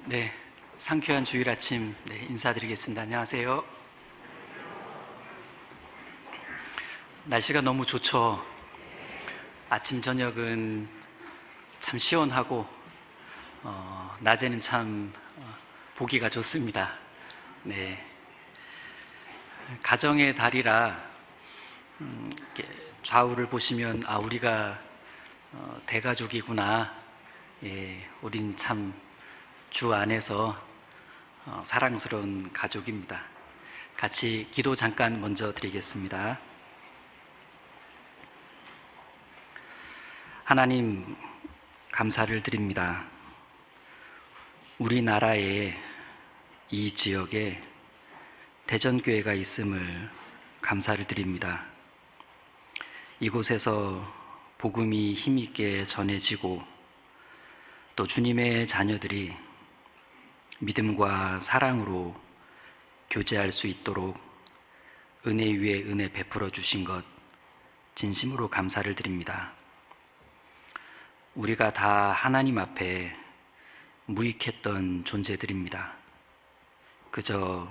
네, 상쾌한 주일 아침 인사드리겠습니다. 안녕하세요. 날씨가 너무 좋죠. 아침 저녁은 참 시원하고 낮에는 참 보기가 좋습니다. 네, 가정의 달이라 이렇게 좌우를 보시면 우리가 대가족이구나. 예, 우린 참 주 안에서 사랑스러운 가족입니다. 같이 기도 잠깐 먼저 드리겠습니다. 하나님, 감사를 드립니다. 우리나라에 이 지역에 대전교회가 있음을 감사를 드립니다. 이곳에서 복음이 힘있게 전해지고 또 주님의 자녀들이 믿음과 사랑으로 교제할 수 있도록 은혜 위에 은혜 베풀어 주신 것 진심으로 감사를 드립니다. 우리가 다 하나님 앞에 무익했던 존재들입니다. 그저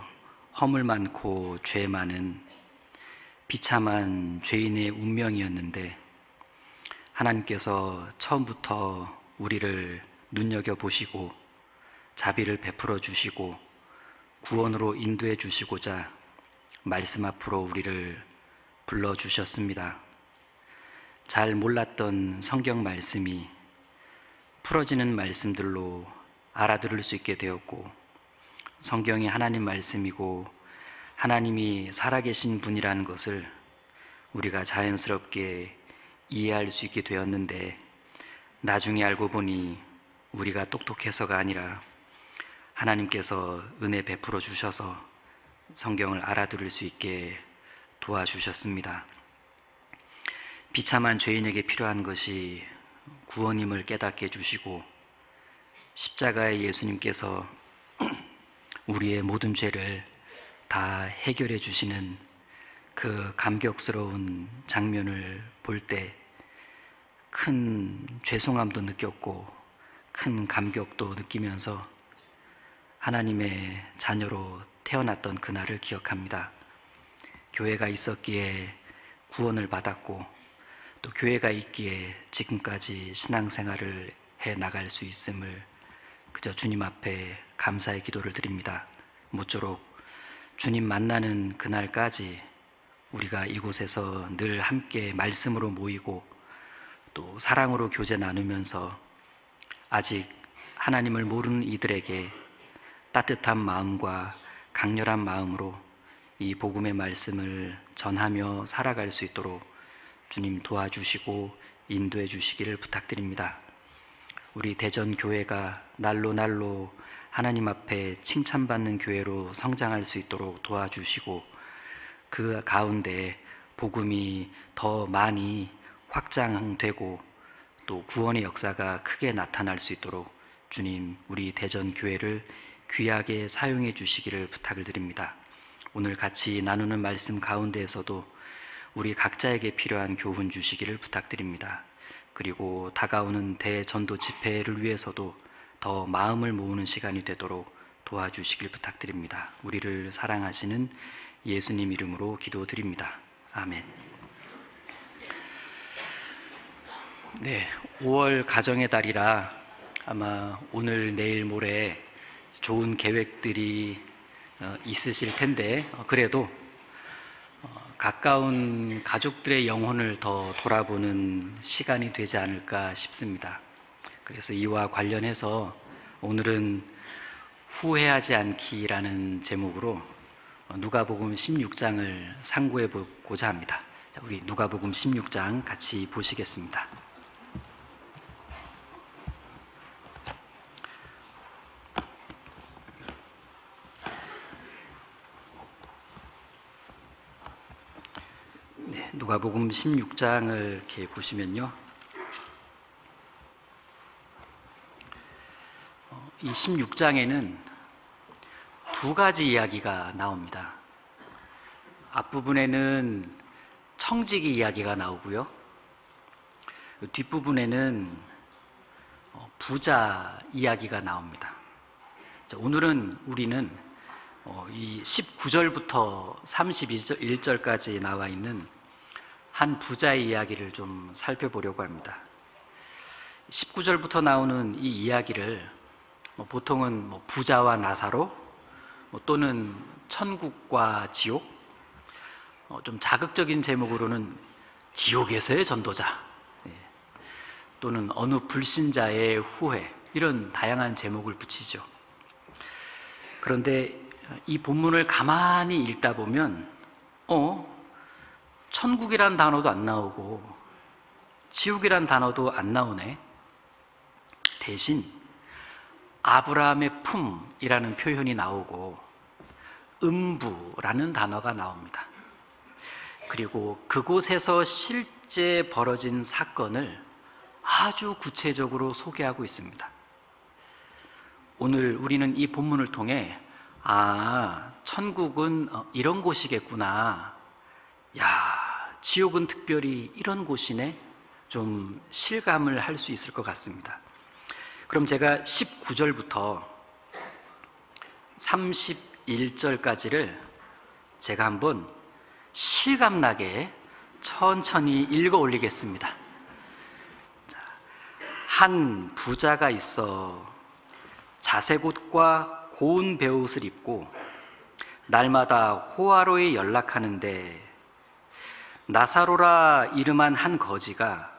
허물 많고 죄 많은 비참한 죄인의 운명이었는데 하나님께서 처음부터 우리를 눈여겨보시고 자비를 베풀어 주시고 구원으로 인도해 주시고자 말씀 앞으로 우리를 불러주셨습니다. 잘 몰랐던 성경 말씀이 풀어지는 말씀들로 알아들을 수 있게 되었고, 성경이 하나님 말씀이고 하나님이 살아계신 분이라는 것을 우리가 자연스럽게 이해할 수 있게 되었는데, 나중에 알고 보니 우리가 똑똑해서가 아니라 하나님께서 은혜 베풀어 주셔서 성경을 알아들을 수 있게 도와주셨습니다. 비참한 죄인에게 필요한 것이 구원임을 깨닫게 해주시고, 십자가의 예수님께서 우리의 모든 죄를 다 해결해 주시는 그 감격스러운 장면을 볼 때 큰 죄송함도 느꼈고 큰 감격도 느끼면서 하나님의 자녀로 태어났던 그날을 기억합니다. 교회가 있었기에 구원을 받았고 또 교회가 있기에 지금까지 신앙생활을 해 나갈 수 있음을 그저 주님 앞에 감사의 기도를 드립니다. 모쪼록 주님 만나는 그날까지 우리가 이곳에서 늘 함께 말씀으로 모이고 또 사랑으로 교제 나누면서 아직 하나님을 모르는 이들에게 따뜻한 마음과 강렬한 마음으로 이 복음의 말씀을 전하며 살아갈 수 있도록 주님 도와주시고 인도해 주시기를 부탁드립니다. 우리 대전교회가 날로 날로 하나님 앞에 칭찬받는 교회로 성장할 수 있도록 도와주시고, 그 가운데 복음이 더 많이 확장되고 또 구원의 역사가 크게 나타날 수 있도록 주님, 우리 대전교회를 귀하게 사용해 주시기를 부탁을 드립니다. 오늘 같이 나누는 말씀 가운데에서도 우리 각자에게 필요한 교훈 주시기를 부탁드립니다. 그리고 다가오는 대전도 집회를 위해서도 더 마음을 모으는 시간이 되도록 도와주시길 부탁드립니다. 우리를 사랑하시는 예수님 이름으로 기도드립니다. 아멘. 네, 5월 가정의 달이라 아마 오늘 내일 모레 좋은 계획들이 있으실 텐데 그래도 가까운 가족들의 영혼을 더 돌아보는 시간이 되지 않을까 싶습니다. 그래서 이와 관련해서 오늘은 후회하지 않기라는 제목으로 누가복음 16장을 상고해 보고자 합니다. 자, 우리 누가복음 16장 같이 보시겠습니다. 누가복음 16장을 이렇게 보시면요, 이 16장에는 두 가지 이야기가 나옵니다. 앞부분에는 청지기 이야기가 나오고요, 뒷부분에는 부자 이야기가 나옵니다. 자, 오늘은 우리는 이 19절부터 31절까지 나와 있는 한 부자의 이야기를 좀 살펴보려고 합니다. 19절부터 나오는 이 이야기를 보통은 부자와 나사로 또는 천국과 지옥, 좀 자극적인 제목으로는 지옥에서의 전도자, 또는 어느 불신자의 후회, 이런 다양한 제목을 붙이죠. 그런데 이 본문을 가만히 읽다 보면 천국이란 단어도 안 나오고 지옥이란 단어도 안 나오네. 대신 아브라함의 품이라는 표현이 나오고 음부라는 단어가 나옵니다. 그리고 그곳에서 실제 벌어진 사건을 아주 구체적으로 소개하고 있습니다. 오늘 우리는 이 본문을 통해 천국은 이런 곳이겠구나, 지옥은 특별히 이런 곳이네, 좀 실감을 할 수 있을 것 같습니다. 그럼 제가 19절부터 31절까지를 제가 한번 실감나게 천천히 읽어 올리겠습니다. 한 부자가 있어 자색옷과 고운 베옷을 입고 날마다 호화로에 연락하는데 나사로라 이름한 한 거지가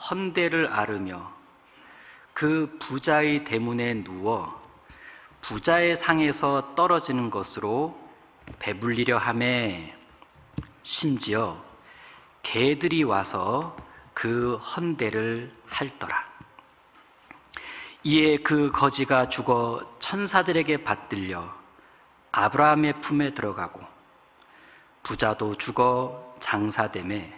헌대를 앓으며 그 부자의 대문에 누워 부자의 상에서 떨어지는 것으로 배불리려 하매 심지어 개들이 와서 그 헌대를 핥더라. 이에 그 거지가 죽어 천사들에게 받들려 아브라함의 품에 들어가고 부자도 죽어 장사되매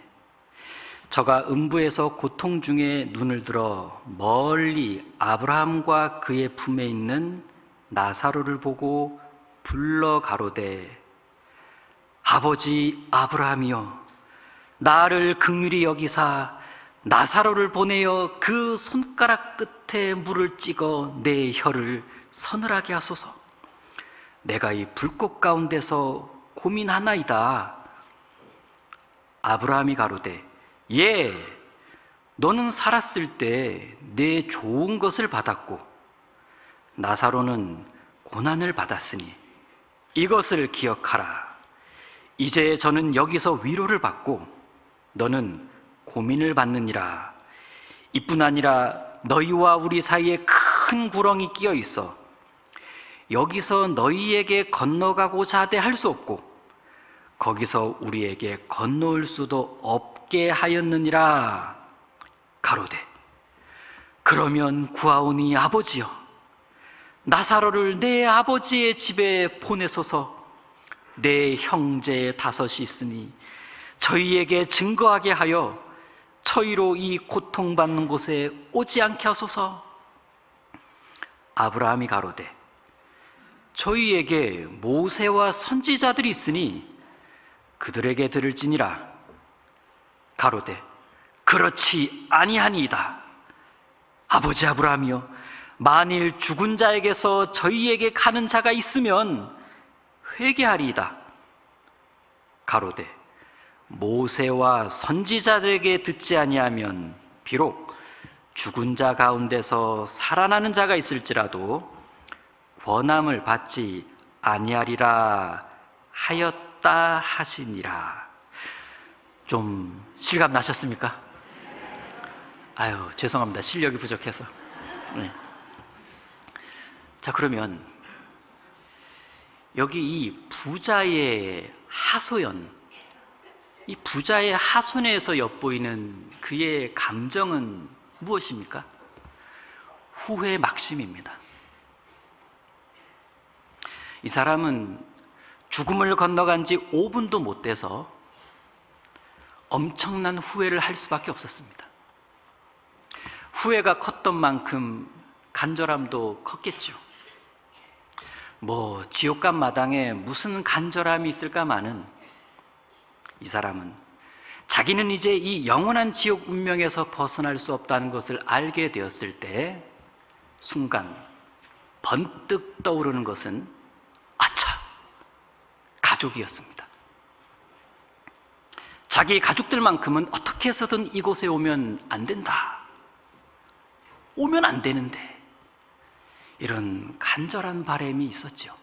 저가 음부에서 고통 중에 눈을 들어 멀리 아브라함과 그의 품에 있는 나사로를 보고 불러 가로되 아버지 아브라함이여, 나를 긍휼히 여기사 나사로를 보내어 그 손가락 끝에 물을 찍어 내 혀를 서늘하게 하소서. 내가 이 불꽃 가운데서 고민하나이다. 아브라함이 가로되 예, 너는 살았을 때 내 좋은 것을 받았고 나사로는 고난을 받았으니 이것을 기억하라. 이제 저는 여기서 위로를 받고 너는 고민을 받느니라. 이뿐 아니라 너희와 우리 사이에 큰 구렁이 끼어 있어 여기서 너희에게 건너가고자 하되 할 수 없고 거기서 우리에게 건너올 수도 없게 하였느니라. 가로되 그러면 구하오니 아버지여, 나사로를 내 아버지의 집에 보내소서. 내 형제 다섯이 있으니 저희에게 증거하게 하여 저희로 이 고통받는 곳에 오지 않게 하소서. 아브라함이 가로되 저희에게 모세와 선지자들이 있으니 그들에게 들을지니라. 가로되 그렇지 아니하니이다. 아버지 아브라함이여, 만일 죽은 자에게서 저희에게 가는 자가 있으면 회개하리이다. 가로되 모세와 선지자들에게 듣지 아니하면 비록 죽은 자 가운데서 살아나는 자가 있을지라도 권함을 받지 아니하리라 하였다 하시니라. 좀 실감 나셨습니까? 아유, 죄송합니다. 실력이 부족해서. 네. 자, 그러면 여기 이 부자의 하소연, 이 부자의 하소연에서 엿보이는 그의 감정은 무엇입니까? 후회 막심입니다. 이 사람은 죽음을 건너간 지 5분도 못 돼서 엄청난 후회를 할 수밖에 없었습니다. 후회가 컸던 만큼 간절함도 컸겠죠. 지옥간 마당에 무슨 간절함이 있을까마는 이 사람은 자기는 이제 이 영원한 지옥 운명에서 벗어날 수 없다는 것을 알게 되었을 때 순간 번뜩 떠오르는 것은 아차, 가족이었습니다. 자기 가족들만큼은 어떻게 해서든 이곳에 오면 안 된다, 오면 안 되는데, 이런 간절한 바람이 있었죠.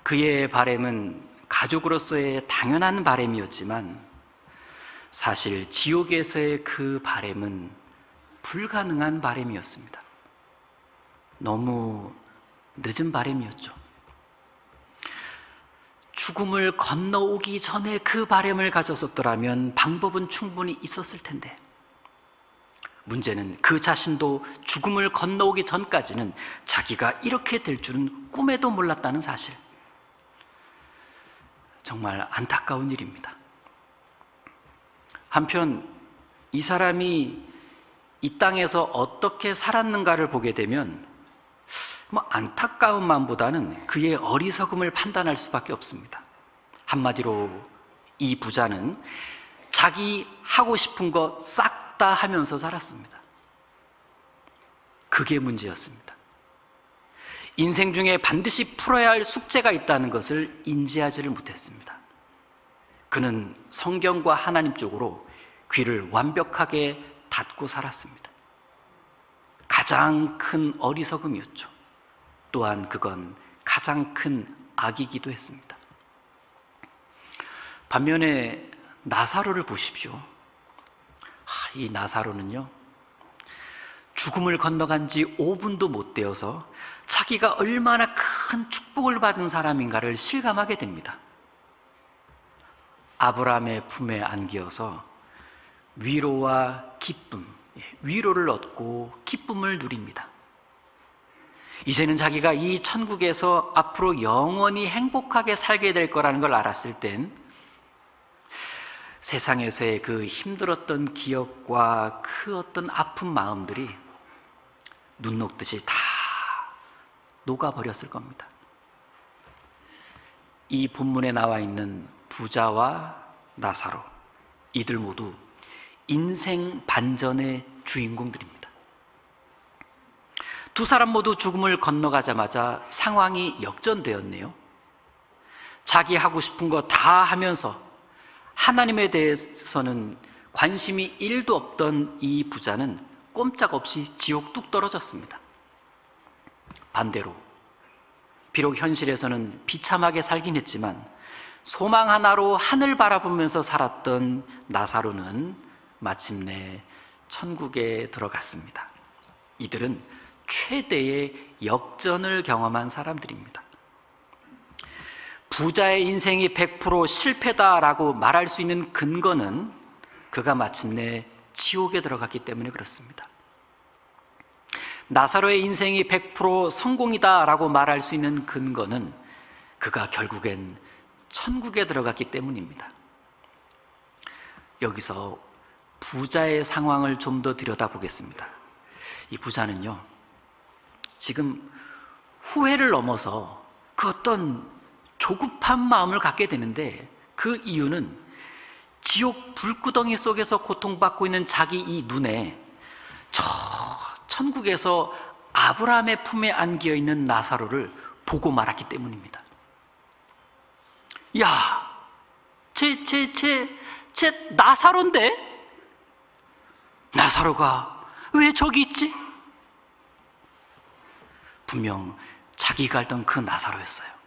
그의 바람은 가족으로서의 당연한 바람이었지만 사실 지옥에서의 그 바람은 불가능한 바람이었습니다. 너무 늦은 바람이었죠. 죽음을 건너오기 전에 그 바람을 가졌었더라면 방법은 충분히 있었을 텐데, 문제는 그 자신도 죽음을 건너오기 전까지는 자기가 이렇게 될 줄은 꿈에도 몰랐다는 사실. 정말 안타까운 일입니다. 한편 이 사람이 이 땅에서 어떻게 살았는가를 보게 되면 안타까운 마음보다는 그의 어리석음을 판단할 수밖에 없습니다. 한마디로 이 부자는 자기 하고 싶은 거 싹 다 하면서 살았습니다. 그게 문제였습니다. 인생 중에 반드시 풀어야 할 숙제가 있다는 것을 인지하지를 못했습니다. 그는 성경과 하나님 쪽으로 귀를 완벽하게 닫고 살았습니다. 가장 큰 어리석음이었죠. 또한 그건 가장 큰 악이기도 했습니다. 반면에 나사로를 보십시오. 이 나사로는요, 죽음을 건너간 지 5분도 못 되어서 자기가 얼마나 큰 축복을 받은 사람인가를 실감하게 됩니다. 아브라함의 품에 안기어서 위로와 기쁨, 위로를 얻고 기쁨을 누립니다. 이제는 자기가 이 천국에서 앞으로 영원히 행복하게 살게 될 거라는 걸 알았을 땐 세상에서의 그 힘들었던 기억과 그 어떤 아픈 마음들이 눈 녹듯이 다 녹아버렸을 겁니다. 이 본문에 나와 있는 부자와 나사로, 이들 모두 인생 반전의 주인공들입니다. 두 사람 모두 죽음을 건너가자마자 상황이 역전되었네요. 자기 하고 싶은 거 다 하면서 하나님에 대해서는 관심이 1도 없던 이 부자는 꼼짝없이 지옥 뚝 떨어졌습니다. 반대로 비록 현실에서는 비참하게 살긴 했지만 소망 하나로 하늘 바라보면서 살았던 나사로는 마침내 천국에 들어갔습니다. 이들은 최대의 역전을 경험한 사람들입니다. 부자의 인생이 100% 실패다라고 말할 수 있는 근거는 그가 마침내 지옥에 들어갔기 때문에 그렇습니다. 나사로의 인생이 100% 성공이다라고 말할 수 있는 근거는 그가 결국엔 천국에 들어갔기 때문입니다. 여기서 부자의 상황을 좀 더 들여다보겠습니다. 이 부자는요, 지금 후회를 넘어서 그 어떤 조급한 마음을 갖게 되는데, 그 이유는 지옥 불구덩이 속에서 고통받고 있는 자기 이 눈에 저 천국에서 아브라함의 품에 안겨 있는 나사로를 보고 말았기 때문입니다. 야, 쟤 나사로인데? 나사로가 왜 저기 있지? 분명 자기가 알던 그 나사로였어요.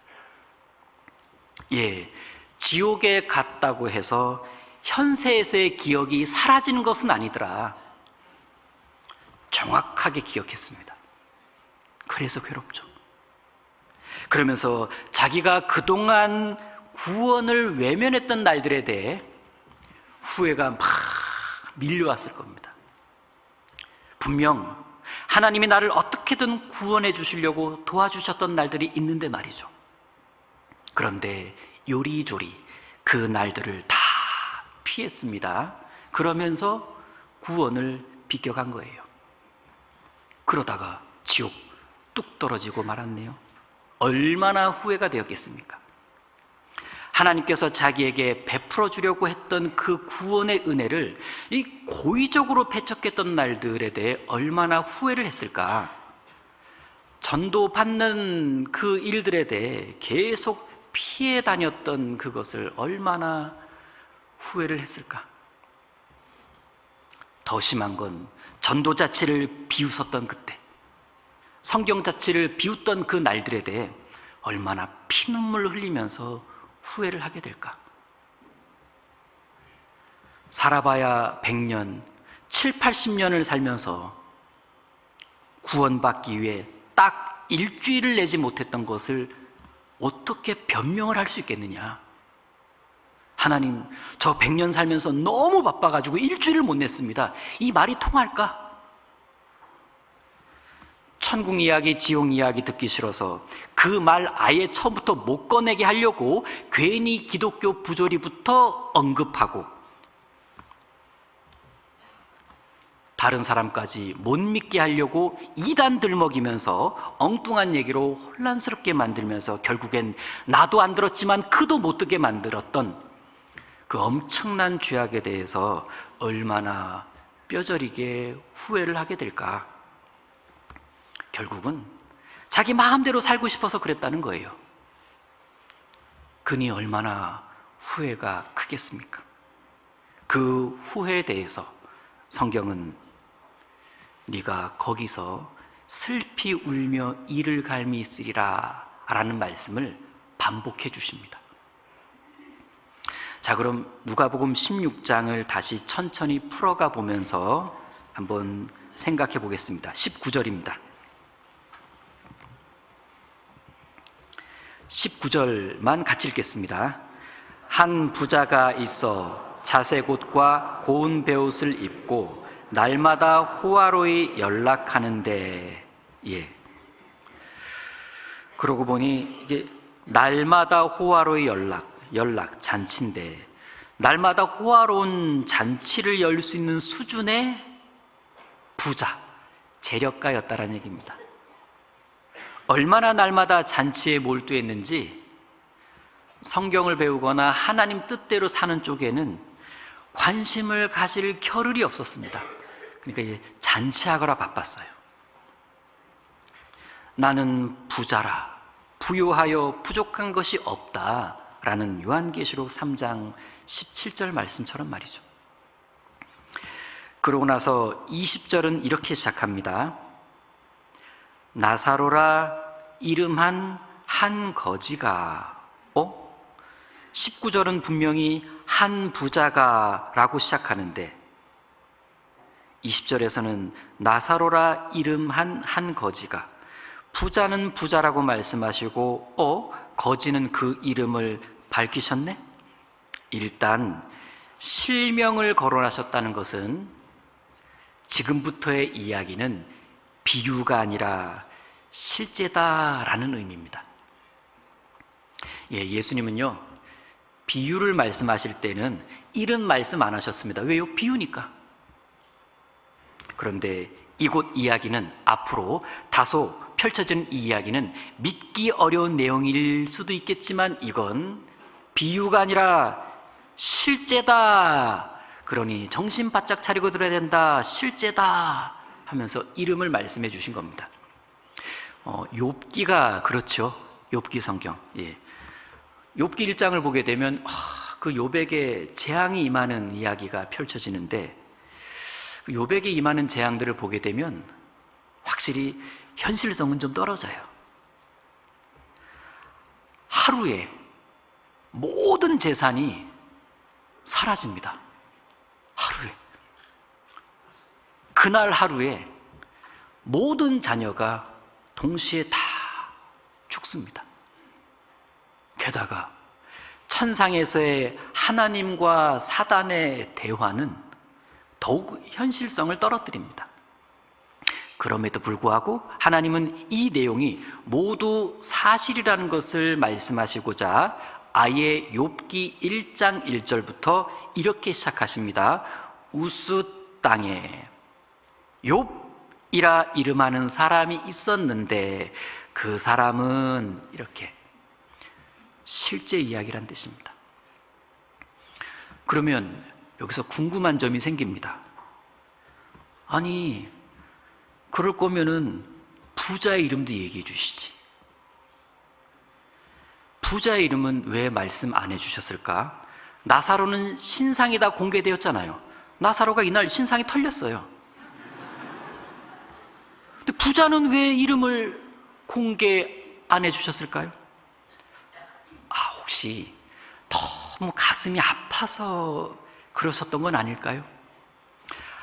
예, 지옥에 갔다고 해서 현세에서의 기억이 사라지는 것은 아니더라. 정확하게 기억했습니다. 그래서 괴롭죠. 그러면서 자기가 그동안 구원을 외면했던 날들에 대해 후회가 막 밀려왔을 겁니다. 분명 하나님이 나를 어떻게든 구원해 주시려고 도와주셨던 날들이 있는데 말이죠. 그런데 요리조리 그 날들을 다 피했습니다. 그러면서 구원을 비껴간 거예요. 그러다가 지옥 뚝 떨어지고 말았네요. 얼마나 후회가 되었겠습니까? 하나님께서 자기에게 베풀어 주려고 했던 그 구원의 은혜를 이 고의적으로 배척했던 날들에 대해 얼마나 후회를 했을까? 전도받는 그 일들에 대해 계속 피해 다녔던 그것을 얼마나 후회를 했을까? 더 심한 건 전도 자체를 비웃었던 그때, 성경 자체를 비웃던 그 날들에 대해 얼마나 피눈물 흘리면서 후회를 하게 될까? 살아봐야 100년, 7, 80년을 살면서 구원받기 위해 딱 일주일을 내지 못했던 것을 어떻게 변명을 할 수 있겠느냐? 하나님, 저 100년 살면서 너무 바빠가지고 일주일을 못 냈습니다. 이 말이 통할까? 천국 이야기, 지옥 이야기 듣기 싫어서 그 말 아예 처음부터 못 꺼내게 하려고 괜히 기독교 부조리부터 언급하고 다른 사람까지 못 믿게 하려고 이단 들먹이면서 엉뚱한 얘기로 혼란스럽게 만들면서 결국엔 나도 안 들었지만 그도 못 듣게 만들었던 그 엄청난 죄악에 대해서 얼마나 뼈저리게 후회를 하게 될까? 결국은 자기 마음대로 살고 싶어서 그랬다는 거예요. 그니 얼마나 후회가 크겠습니까? 그 후회에 대해서 성경은 네가 거기서 슬피 울며 이를 갈미 있으리라 라는 말씀을 반복해 주십니다. 자, 그럼 누가복음 16장을 다시 천천히 풀어가 보면서 한번 생각해 보겠습니다. 19절입니다. 19절만 같이 읽겠습니다. 한 부자가 있어 자색 옷과 고운 베옷을 입고 날마다 호화로이 연락하는데, 그러고 보니 이게 날마다 호화로이 연락 잔치인데, 날마다 호화로운 잔치를 열 수 있는 수준의 부자, 재력가였다라는 얘기입니다. 얼마나 날마다 잔치에 몰두했는지 성경을 배우거나 하나님 뜻대로 사는 쪽에는 관심을 가질 겨를이 없었습니다. 그러니까 이제 잔치하거나 바빴어요. 나는 부자라, 부유하여 부족한 것이 없다 라는 요한계시록 3장 17절 말씀처럼 말이죠. 그러고 나서 20절은 이렇게 시작합니다. 나사로라 이름한 한 거지가, 19절은 분명히 한 부자가 라고 시작하는데 20절에서는 나사로라 이름한 한 거지가, 부자는 부자라고 말씀하시고 거지는 그 이름을 밝히셨네? 일단 실명을 거론하셨다는 것은 지금부터의 이야기는 비유가 아니라 실제다라는 의미입니다. 예수님은요, 비유를 말씀하실 때는 이름 말씀 안 하셨습니다. 왜요? 비유니까. 그런데 이곳 이야기는 앞으로 다소 펼쳐지는 이 이야기는 믿기 어려운 내용일 수도 있겠지만 이건 비유가 아니라 실제다. 그러니 정신 바짝 차리고 들어야 된다. 실제다 하면서 이름을 말씀해 주신 겁니다. 욥기가 그렇죠. 욥기 성경. 욥기 1장을 보게 되면 그 욥에게 재앙이 임하는 이야기가 펼쳐지는데, 그 욥에게 임하는 재앙들을 보게 되면 확실히 현실성은 좀 떨어져요. 하루에 모든 재산이 사라집니다. 하루에. 그날 하루에 모든 자녀가 동시에 다 죽습니다. 게다가 천상에서의 하나님과 사단의 대화는 더욱 현실성을 떨어뜨립니다. 그럼에도 불구하고 하나님은 이 내용이 모두 사실이라는 것을 말씀하시고자 아예 욥기 1장 1절부터 이렇게 시작하십니다. 우스 땅에 욥이라 이름하는 사람이 있었는데 그 사람은, 이렇게 실제 이야기란 뜻입니다. 그러면 여기서 궁금한 점이 생깁니다. 아니, 그럴 거면은 부자의 이름도 얘기해 주시지. 부자의 이름은 왜 말씀 안 해주셨을까? 나사로는 신상이 다 공개되었잖아요. 나사로가 이날 신상이 털렸어요. 근데 부자는 왜 이름을 공개 안 해주셨을까요? 혹시 너무 가슴이 아파서 그러셨던 건 아닐까요?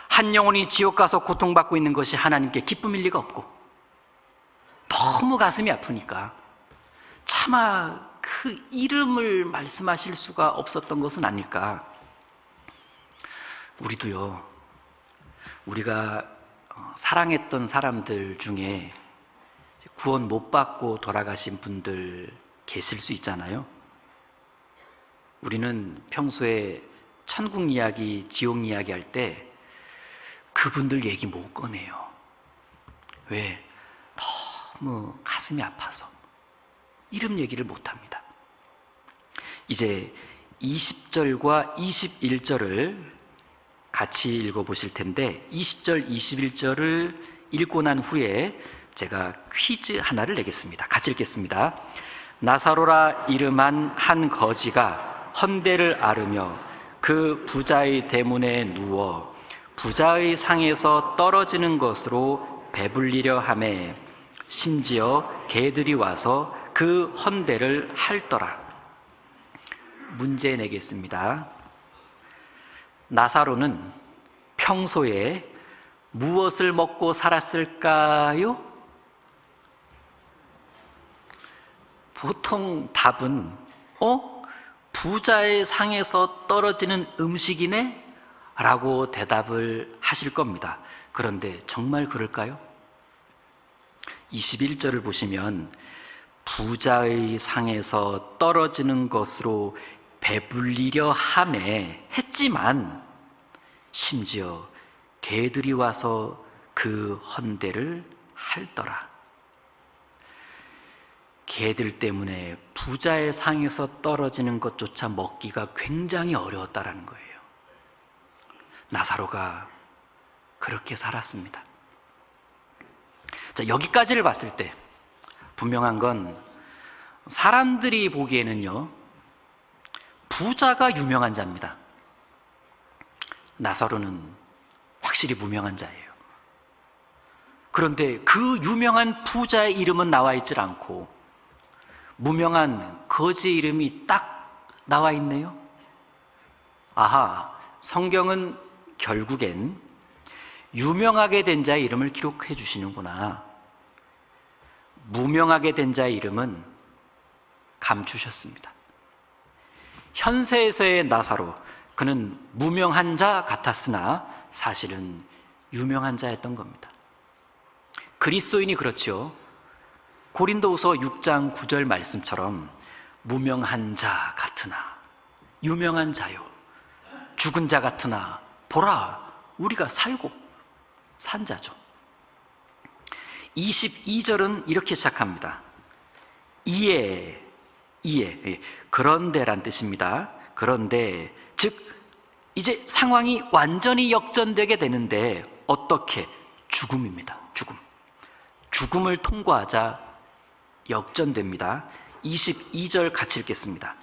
한 영혼이 지옥 가서 고통받고 있는 것이 하나님께 기쁨일 리가 없고, 너무 가슴이 아프니까 차마 그 이름을 말씀하실 수가 없었던 것은 아닐까. 우리도요, 우리가 사랑했던 사람들 중에 구원 못 받고 돌아가신 분들 계실 수 있잖아요. 우리는 평소에 천국 이야기, 지옥 이야기 할 때 그분들 얘기 못 꺼내요. 왜? 너무 가슴이 아파서 이름 얘기를 못 합니다. 이제 20절과 21절을 같이 읽어보실 텐데, 20절, 21절을 읽고 난 후에 제가 퀴즈 하나를 내겠습니다. 같이 읽겠습니다. 나사로라 이름한 한 거지가 헌대를 앓으며 그 부자의 대문에 누워 부자의 상에서 떨어지는 것으로 배불리려 하매 심지어 개들이 와서 그 헌대를 핥더라. 문제 내겠습니다. 나사로는 평소에 무엇을 먹고 살았을까요? 보통 답은 부자의 상에서 떨어지는 음식이네? 라고 대답을 하실 겁니다. 그런데 정말 그럴까요? 21절을 보시면 부자의 상에서 떨어지는 것으로 배불리려 하매 했지만 심지어 개들이 와서 그 헌대를 핥더라. 개들 때문에 부자의 상에서 떨어지는 것조차 먹기가 굉장히 어려웠다라는 거예요. 나사로가 그렇게 살았습니다. 자, 여기까지를 봤을 때 분명한 건 사람들이 보기에는요, 부자가 유명한 자입니다. 나사로는 확실히 무명한 자예요. 그런데 그 유명한 부자의 이름은 나와 있질 않고 무명한 거지의 이름이 딱 나와 있네요. 아하, 성경은 결국엔 유명하게 된 자의 이름을 기록해 주시는구나. 무명하게 된 자의 이름은 감추셨습니다. 현세에서의 나사로, 그는 무명한 자 같았으나 사실은 유명한 자였던 겁니다. 그리스도인이 그렇죠. 고린도후서 6장 9절 말씀처럼 무명한 자 같으나 유명한 자요, 죽은 자 같으나 보라 우리가 살고 산 자죠. 22절은 이렇게 시작합니다. 이에 그런데란 뜻입니다. 그런데 즉 이제 상황이 완전히 역전되게 되는데 어떻게? 죽음입니다. 죽음을 통과하자 역전됩니다. 22절 같이 읽겠습니다.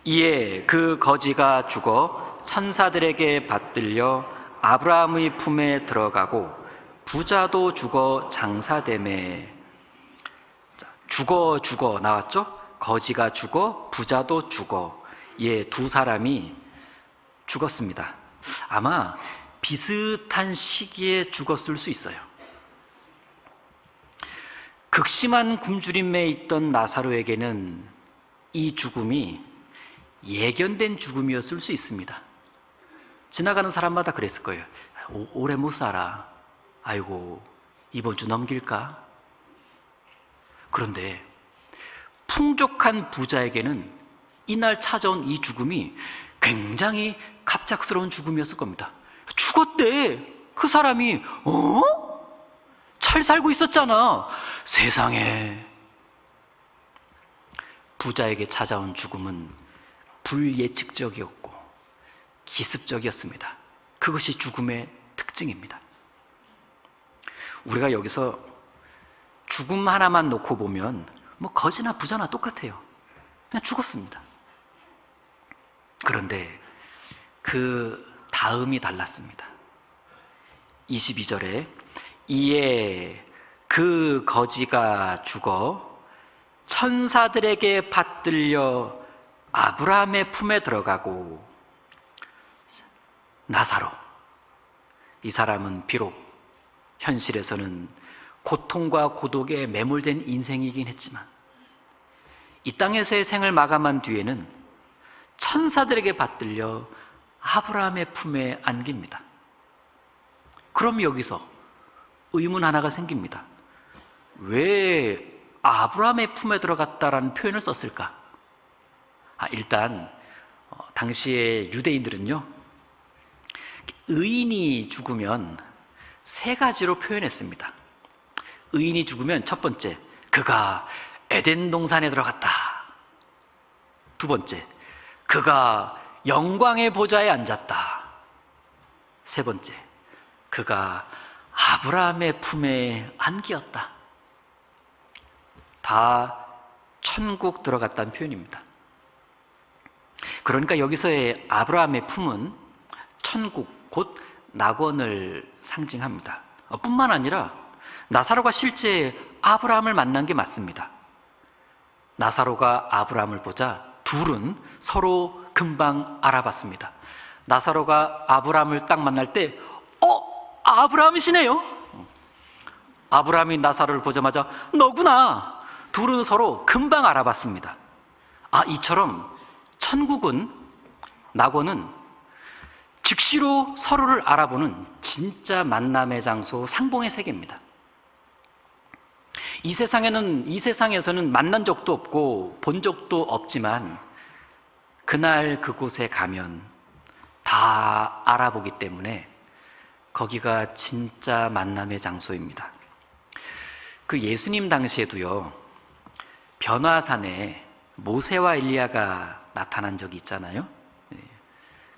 이에 그 거지가 죽어 천사들에게 받들려 아브라함의 품에 들어가고 부자도 죽어 장사되매. 죽어 나왔죠? 거지가 죽어 부자도 죽어. 두 사람이 죽었습니다. 아마 비슷한 시기에 죽었을 수 있어요. 극심한 굶주림에 있던 나사로에게는 이 죽음이 예견된 죽음이었을 수 있습니다. 지나가는 사람마다 그랬을 거예요. 오래 못 살아. 아이고, 이번 주 넘길까? 그런데 풍족한 부자에게는 이날 찾아온 이 죽음이 굉장히 갑작스러운 죽음이었을 겁니다. 죽었대. 그 사람이 잘 살고 있었잖아. 세상에. 부자에게 찾아온 죽음은 불예측적이었고 기습적이었습니다. 그것이 죽음의 특징입니다. 우리가 여기서 죽음 하나만 놓고 보면 뭐 거지나 부자나 똑같아요. 그냥 죽었습니다. 그런데 그 다음이 달랐습니다. 22절에 이에 그 거지가 죽어 천사들에게 받들려 아브라함의 품에 들어가고, 나사로, 이 사람은 비록 현실에서는 고통과 고독에 매몰된 인생이긴 했지만 이 땅에서의 생을 마감한 뒤에는 천사들에게 받들려 아브라함의 품에 안깁니다. 그럼 여기서 의문 하나가 생깁니다. 왜 아브라함의 품에 들어갔다라는 표현을 썼을까? 일단 당시의 유대인들은요, 의인이 죽으면 세 가지로 표현했습니다. 의인이 죽으면 첫 번째, 그가 에덴 동산에 들어갔다. 두 번째, 그가 영광의 보좌에 앉았다. 세 번째, 그가 아브라함의 품에 안기었다. 다 천국 들어갔다는 표현입니다. 그러니까 여기서의 아브라함의 품은 천국, 곧 낙원을 상징합니다. 뿐만 아니라 나사로가 실제 아브라함을 만난 게 맞습니다. 나사로가 아브라함을 보자 둘은 서로 금방 알아봤습니다. 나사로가 아브라함을 딱 만날 때 아브라함이시네요. 아브라함이 나사로를 보자마자 너구나. 둘은 서로 금방 알아봤습니다. 이처럼 천국은, 낙원은 즉시로 서로를 알아보는 진짜 만남의 장소, 상봉의 세계입니다. 이 세상에서는 만난 적도 없고 본 적도 없지만 그날 그곳에 가면 다 알아보기 때문에 거기가 진짜 만남의 장소입니다. 그 예수님 당시에도요, 변화산에 모세와 엘리야가 나타난 적이 있잖아요.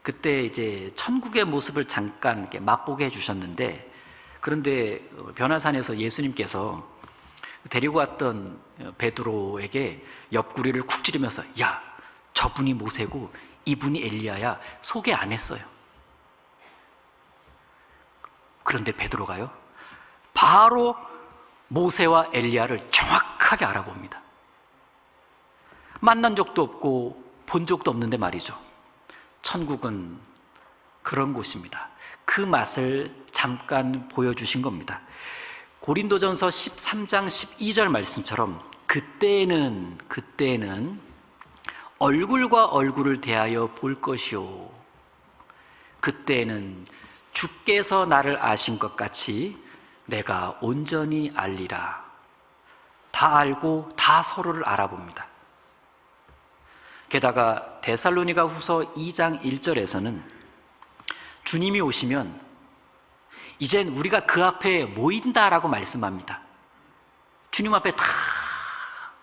그때 이제 천국의 모습을 잠깐 이렇게 맛보게 해주셨는데, 그런데 변화산에서 예수님께서 데리고 왔던 베드로에게 옆구리를 쿡 찌르면서 야, 저분이 모세고 이분이 엘리야야, 소개 안 했어요. 그런데 베드로가요, 바로 모세와 엘리야를 정확하게 알아봅니다. 만난 적도 없고 본 적도 없는데 말이죠. 천국은 그런 곳입니다. 그 맛을 잠깐 보여주신 겁니다. 고린도전서 13장 12절 말씀처럼 그때는 얼굴과 얼굴을 대하여 볼 것이요, 그때는 주께서 나를 아신 것 같이 내가 온전히 알리라. 다 알고 다 서로를 알아봅니다. 게다가 데살로니가 후서 2장 1절에서는 주님이 오시면 이젠 우리가 그 앞에 모인다라고 말씀합니다. 주님 앞에 다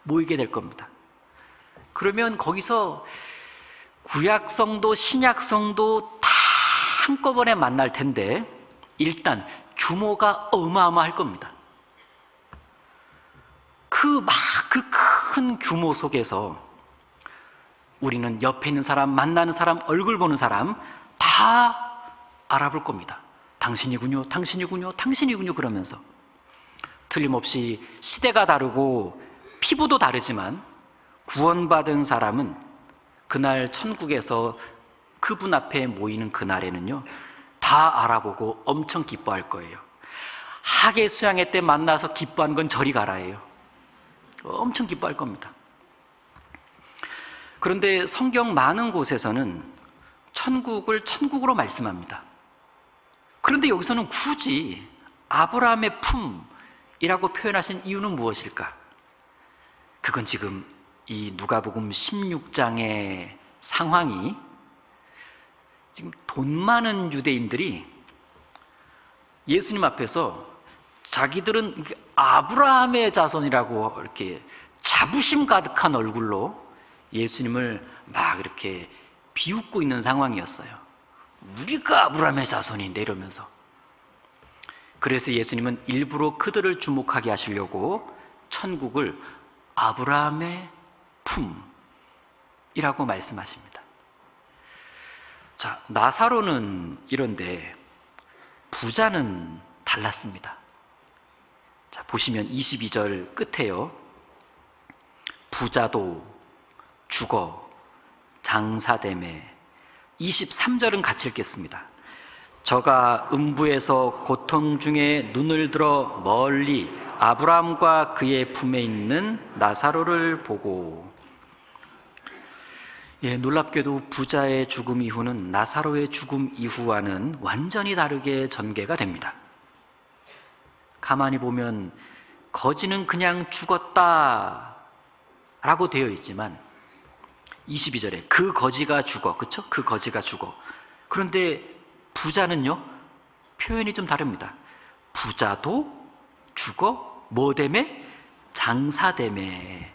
모이게 될 겁니다. 그러면 거기서 구약성도 신약성도 다 한꺼번에 만날 텐데 일단 규모가 어마어마할 겁니다. 그 큰 규모 속에서 우리는 옆에 있는 사람, 만나는 사람, 얼굴 보는 사람 다 알아볼 겁니다. 당신이군요, 당신이군요, 당신이군요 그러면서. 틀림없이 시대가 다르고 피부도 다르지만 구원받은 사람은 그날 천국에서 그분 앞에 모이는 그날에는요, 다 알아보고 엄청 기뻐할 거예요. 하계 수양회 때 만나서 기뻐한 건 저리 가라예요. 엄청 기뻐할 겁니다. 그런데 성경 많은 곳에서는 천국을 천국으로 말씀합니다. 그런데 여기서는 굳이 아브라함의 품이라고 표현하신 이유는 무엇일까? 그건 지금 이 누가복음 16장의 상황이 지금 돈 많은 유대인들이 예수님 앞에서 자기들은 아브라함의 자손이라고 이렇게 자부심 가득한 얼굴로 예수님을 막 이렇게 비웃고 있는 상황이었어요. 우리가 아브라함의 자손인데 이러면서. 그래서 예수님은 일부러 그들을 주목하게 하시려고 천국을 아브라함의 품이라고 말씀하십니다. 자, 나사로는 이런데 부자는 달랐습니다. 자, 보시면 22절 끝에요. 부자도 죽어 장사되매. 23절은 같이 읽겠습니다. 저가 음부에서 고통 중에 눈을 들어 멀리 아브라함과 그의 품에 있는 나사로를 보고. 놀랍게도 부자의 죽음 이후는 나사로의 죽음 이후와는 완전히 다르게 전개가 됩니다. 가만히 보면 거지는 그냥 죽었다 라고 되어 있지만 22절에 그 거지가 죽어, 그렇죠? 그 거지가 죽어. 그런데 부자는요, 표현이 좀 다릅니다. 부자도 죽어 뭐 되매? 장사되매.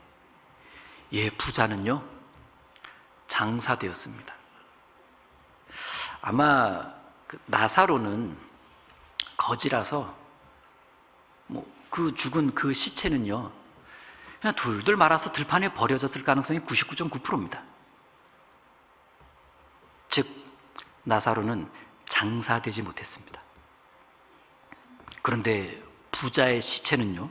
부자는요 장사되었습니다. 아마 나사로는 거지라서 그 죽은 그 시체는요 그냥 둘둘 말아서 들판에 버려졌을 가능성이 99.9%입니다. 즉 나사로는 장사되지 못했습니다. 그런데 부자의 시체는요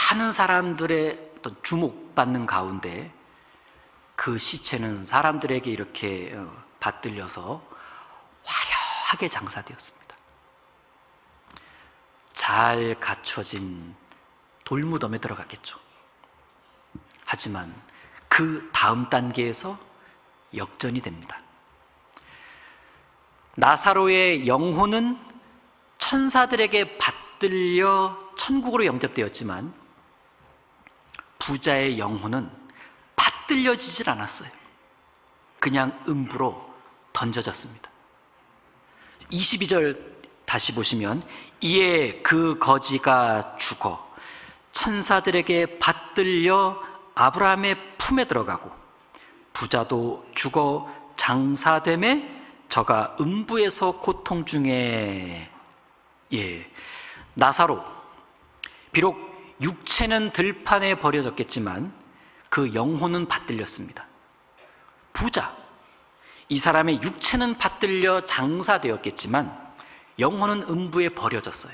많은 사람들의 어떤 주목받는 가운데 그 시체는 사람들에게 이렇게 받들려서 화려하게 장사되었습니다. 잘 갖춰진 돌무덤에 들어갔겠죠. 하지만 그 다음 단계에서 역전이 됩니다. 나사로의 영혼은 천사들에게 받들려 천국으로 영접되었지만 부자의 영혼은 받들려지질 않았어요. 그냥 음부로 던져졌습니다. 22절 다시 보시면 이에 그 거지가 죽어 천사들에게 받들려 아브라함의 품에 들어가고 부자도 죽어 장사되매 저가 음부에서 고통 중에. 나사로 비록 육체는 들판에 버려졌겠지만 그 영혼은 받들렸습니다. 부자, 이 사람의 육체는 받들려 장사되었겠지만 영혼은 음부에 버려졌어요.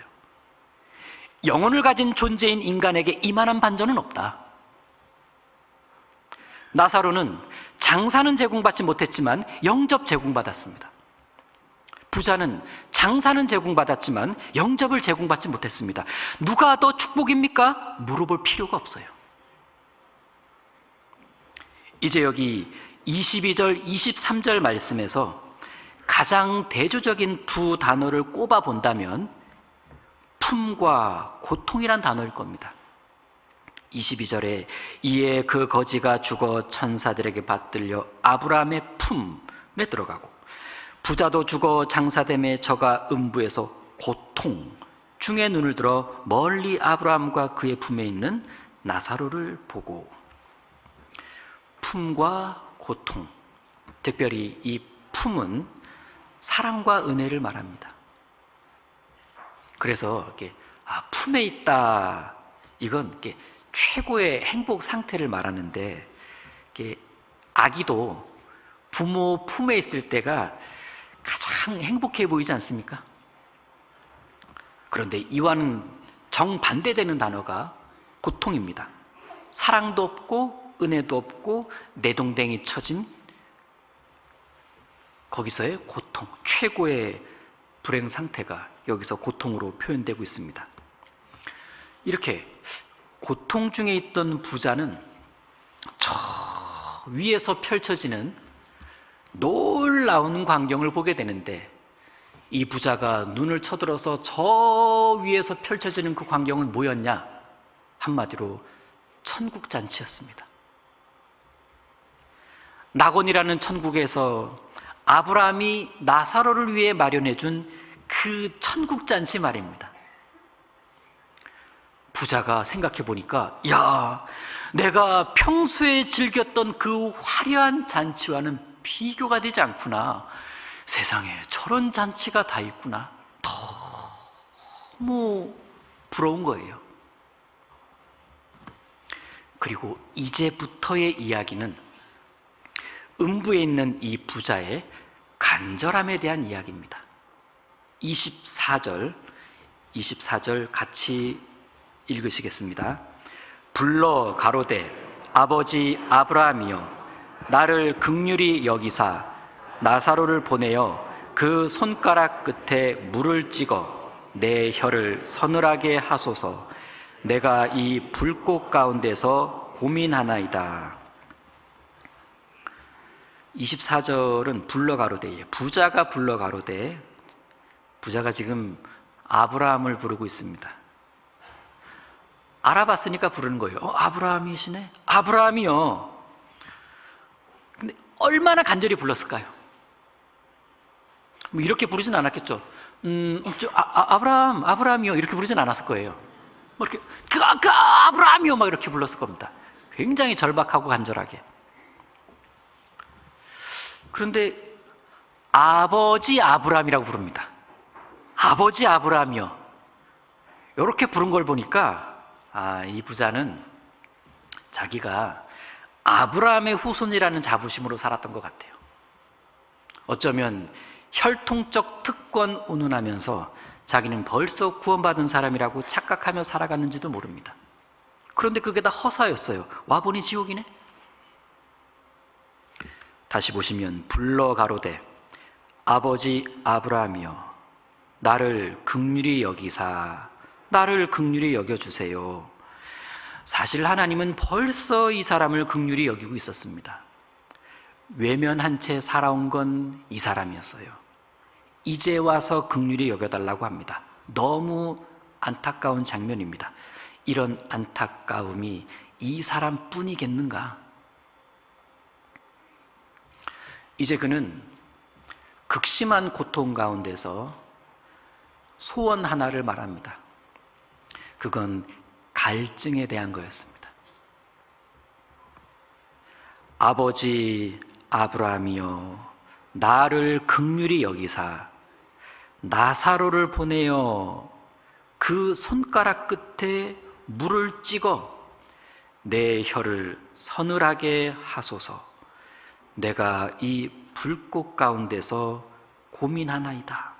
영혼을 가진 존재인 인간에게 이만한 반전은 없다. 나사로는 장사는 제공받지 못했지만 영접 제공받았습니다. 부자는 장사는 제공받았지만 영접을 제공받지 못했습니다. 누가 더 축복입니까? 물어볼 필요가 없어요. 이제 여기 22절, 23절 말씀에서 가장 대조적인 두 단어를 꼽아 본다면 품과 고통이란 단어일 겁니다. 22절에 이에 그 거지가 죽어 천사들에게 받들려 아브라함의 품에 들어가고 부자도 죽어 장사됨에 저가 음부에서 고통 중에 눈을 들어 멀리 아브라함과 그의 품에 있는 나사로를 보고. 품과 고통, 특별히 이 품은 사랑과 은혜를 말합니다. 그래서 이렇게 품에 있다, 이건 이렇게 최고의 행복 상태를 말하는데, 이렇게 아기도 부모 품에 있을 때가 가장 행복해 보이지 않습니까? 그런데 이와는 정반대되는 단어가 고통입니다. 사랑도 없고 은혜도 없고 내동댕이 쳐진 거기서의 고통, 최고의 불행 상태가 여기서 고통으로 표현되고 있습니다. 이렇게 고통 중에 있던 부자는 저 위에서 펼쳐지는 놀라운 광경을 보게 되는데, 이 부자가 눈을 쳐들어서 저 위에서 펼쳐지는 그 광경은 뭐였냐? 한마디로 천국잔치였습니다. 낙원이라는 천국에서 아브라함이 나사로를 위해 마련해 준 그 천국잔치 말입니다. 부자가 생각해 보니까, 야, 내가 평소에 즐겼던 그 화려한 잔치와는 비교가 되지 않구나. 세상에 저런 잔치가 다 있구나. 너무 부러운 거예요. 그리고 이제부터의 이야기는 음부에 있는 이 부자의 간절함에 대한 이야기입니다. 24절 같이 읽으시겠습니다. 불러 가로되 아버지 아브라함이여 나를 긍휼히 여기사 나사로를 보내어 그 손가락 끝에 물을 찍어 내 혀를 서늘하게 하소서. 내가 이 불꽃 가운데서 고민하나이다. 24절은 불러 가로되, 부자가 불러 가로되, 부자가 지금 아브라함을 부르고 있습니다. 알아봤으니까 부르는 거예요. 아브라함이시네? 아브라함이요. 근데 얼마나 간절히 불렀을까요? 뭐 이렇게 부르진 않았겠죠. 아브라함이요. 이렇게 부르진 않았을 거예요. 뭐 이렇게, 아브라함이요. 막 이렇게 불렀을 겁니다. 굉장히 절박하고 간절하게. 그런데 아버지 아브라함이라고 부릅니다. 아버지 아브라함이요. 이렇게 부른 걸 보니까 이 부자는 자기가 아브라함의 후손이라는 자부심으로 살았던 것 같아요. 어쩌면 혈통적 특권 운운하면서 자기는 벌써 구원받은 사람이라고 착각하며 살아갔는지도 모릅니다. 그런데 그게 다 허사였어요. 와보니 지옥이네. 다시 보시면 불러 가로되 아버지 아브라함이여 나를 긍휼히 여기사 나를 긍휼히 여겨주세요. 사실 하나님은 벌써 이 사람을 긍휼히 여기고 있었습니다. 외면한 채 살아온 건 이 사람이었어요. 이제 와서 긍휼히 여겨달라고 합니다. 너무 안타까운 장면입니다. 이런 안타까움이 이 사람뿐이겠는가? 이제 그는 극심한 고통 가운데서 소원 하나를 말합니다. 그건 갈증에 대한 거였습니다. 아버지 아브라함이여 나를 긍휼히 여기사 나사로를 보내어 그 손가락 끝에 물을 찍어 내 혀를 서늘하게 하소서. 내가 이 불꽃 가운데서 고민하나이다.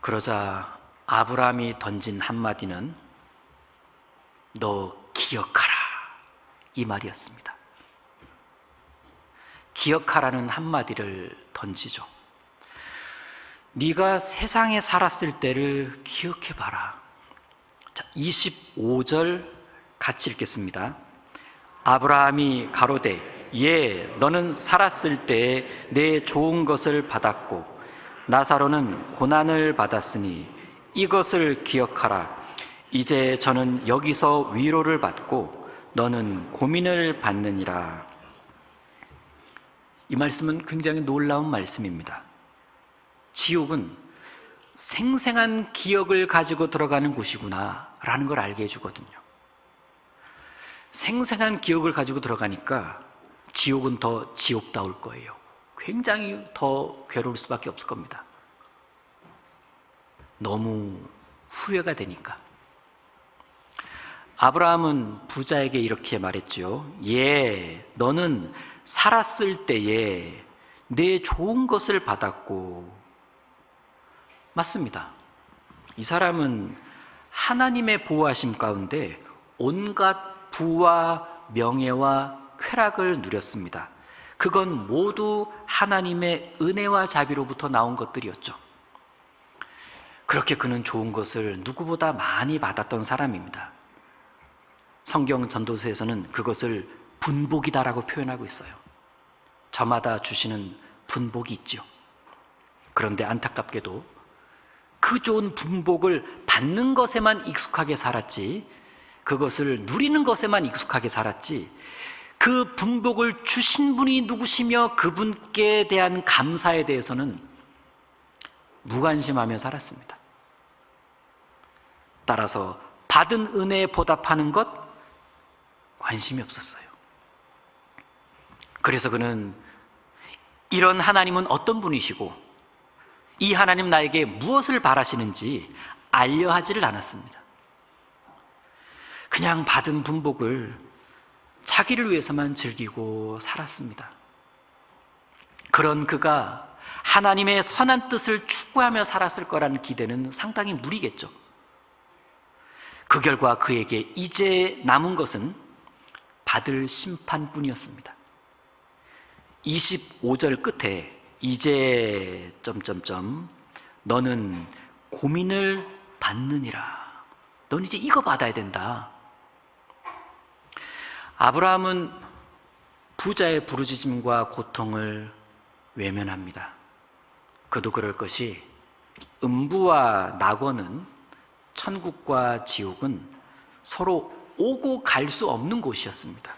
그러자 아브라함이 던진 한마디는 너 기억하라 이 말이었습니다. 기억하라는 한마디를 던지죠. 네가 세상에 살았을 때를 기억해봐라. 자, 25절 같이 읽겠습니다. 아브라함이 가로되 예 너는 살았을 때에 내 좋은 것을 받았고 나사로는 고난을 받았으니 이것을 기억하라. 이제 저는 여기서 위로를 받고 너는 고민을 받느니라. 이 말씀은 굉장히 놀라운 말씀입니다. 지옥은 생생한 기억을 가지고 들어가는 곳이구나 라는 걸 알게 해주거든요. 생생한 기억을 가지고 들어가니까 지옥은 더 지옥다울 거예요. 굉장히 더 괴로울 수밖에 없을 겁니다. 너무 후회가 되니까. 아브라함은 부자에게 이렇게 말했죠. 예, 너는 살았을 때에 내 좋은 것을 받았고. 맞습니다. 이 사람은 하나님의 보호하심 가운데 온갖 부와 명예와 쾌락을 누렸습니다. 그건 모두 하나님의 은혜와 자비로부터 나온 것들이었죠. 그렇게 그는 좋은 것을 누구보다 많이 받았던 사람입니다. 성경 전도서에서는 그것을 분복이다라고 표현하고 있어요. 저마다 주시는 분복이 있죠. 그런데 안타깝게도 그 좋은 분복을 받는 것에만 익숙하게 살았지, 그것을 누리는 것에만 익숙하게 살았지, 그 분복을 주신 분이 누구시며 그분께 대한 감사에 대해서는 무관심하며 살았습니다. 따라서 받은 은혜에 보답하는 것 관심이 없었어요. 그래서 그는 이런 하나님은 어떤 분이시고 이 하나님 나에게 무엇을 바라시는지 알려 하지를 않았습니다. 그냥 받은 분복을 자기를 위해서만 즐기고 살았습니다. 그런 그가 하나님의 선한 뜻을 추구하며 살았을 거라는 기대는 상당히 무리겠죠. 그 결과 그에게 이제 남은 것은 받을 심판뿐이었습니다. 25절 끝에 이제 너는 고민을 받느니라. 넌 이제 이거 받아야 된다. 아브라함은 부자의 부르짖음과 고통을 외면합니다. 그도 그럴 것이 음부와 낙원은, 천국과 지옥은 서로 오고 갈 수 없는 곳이었습니다.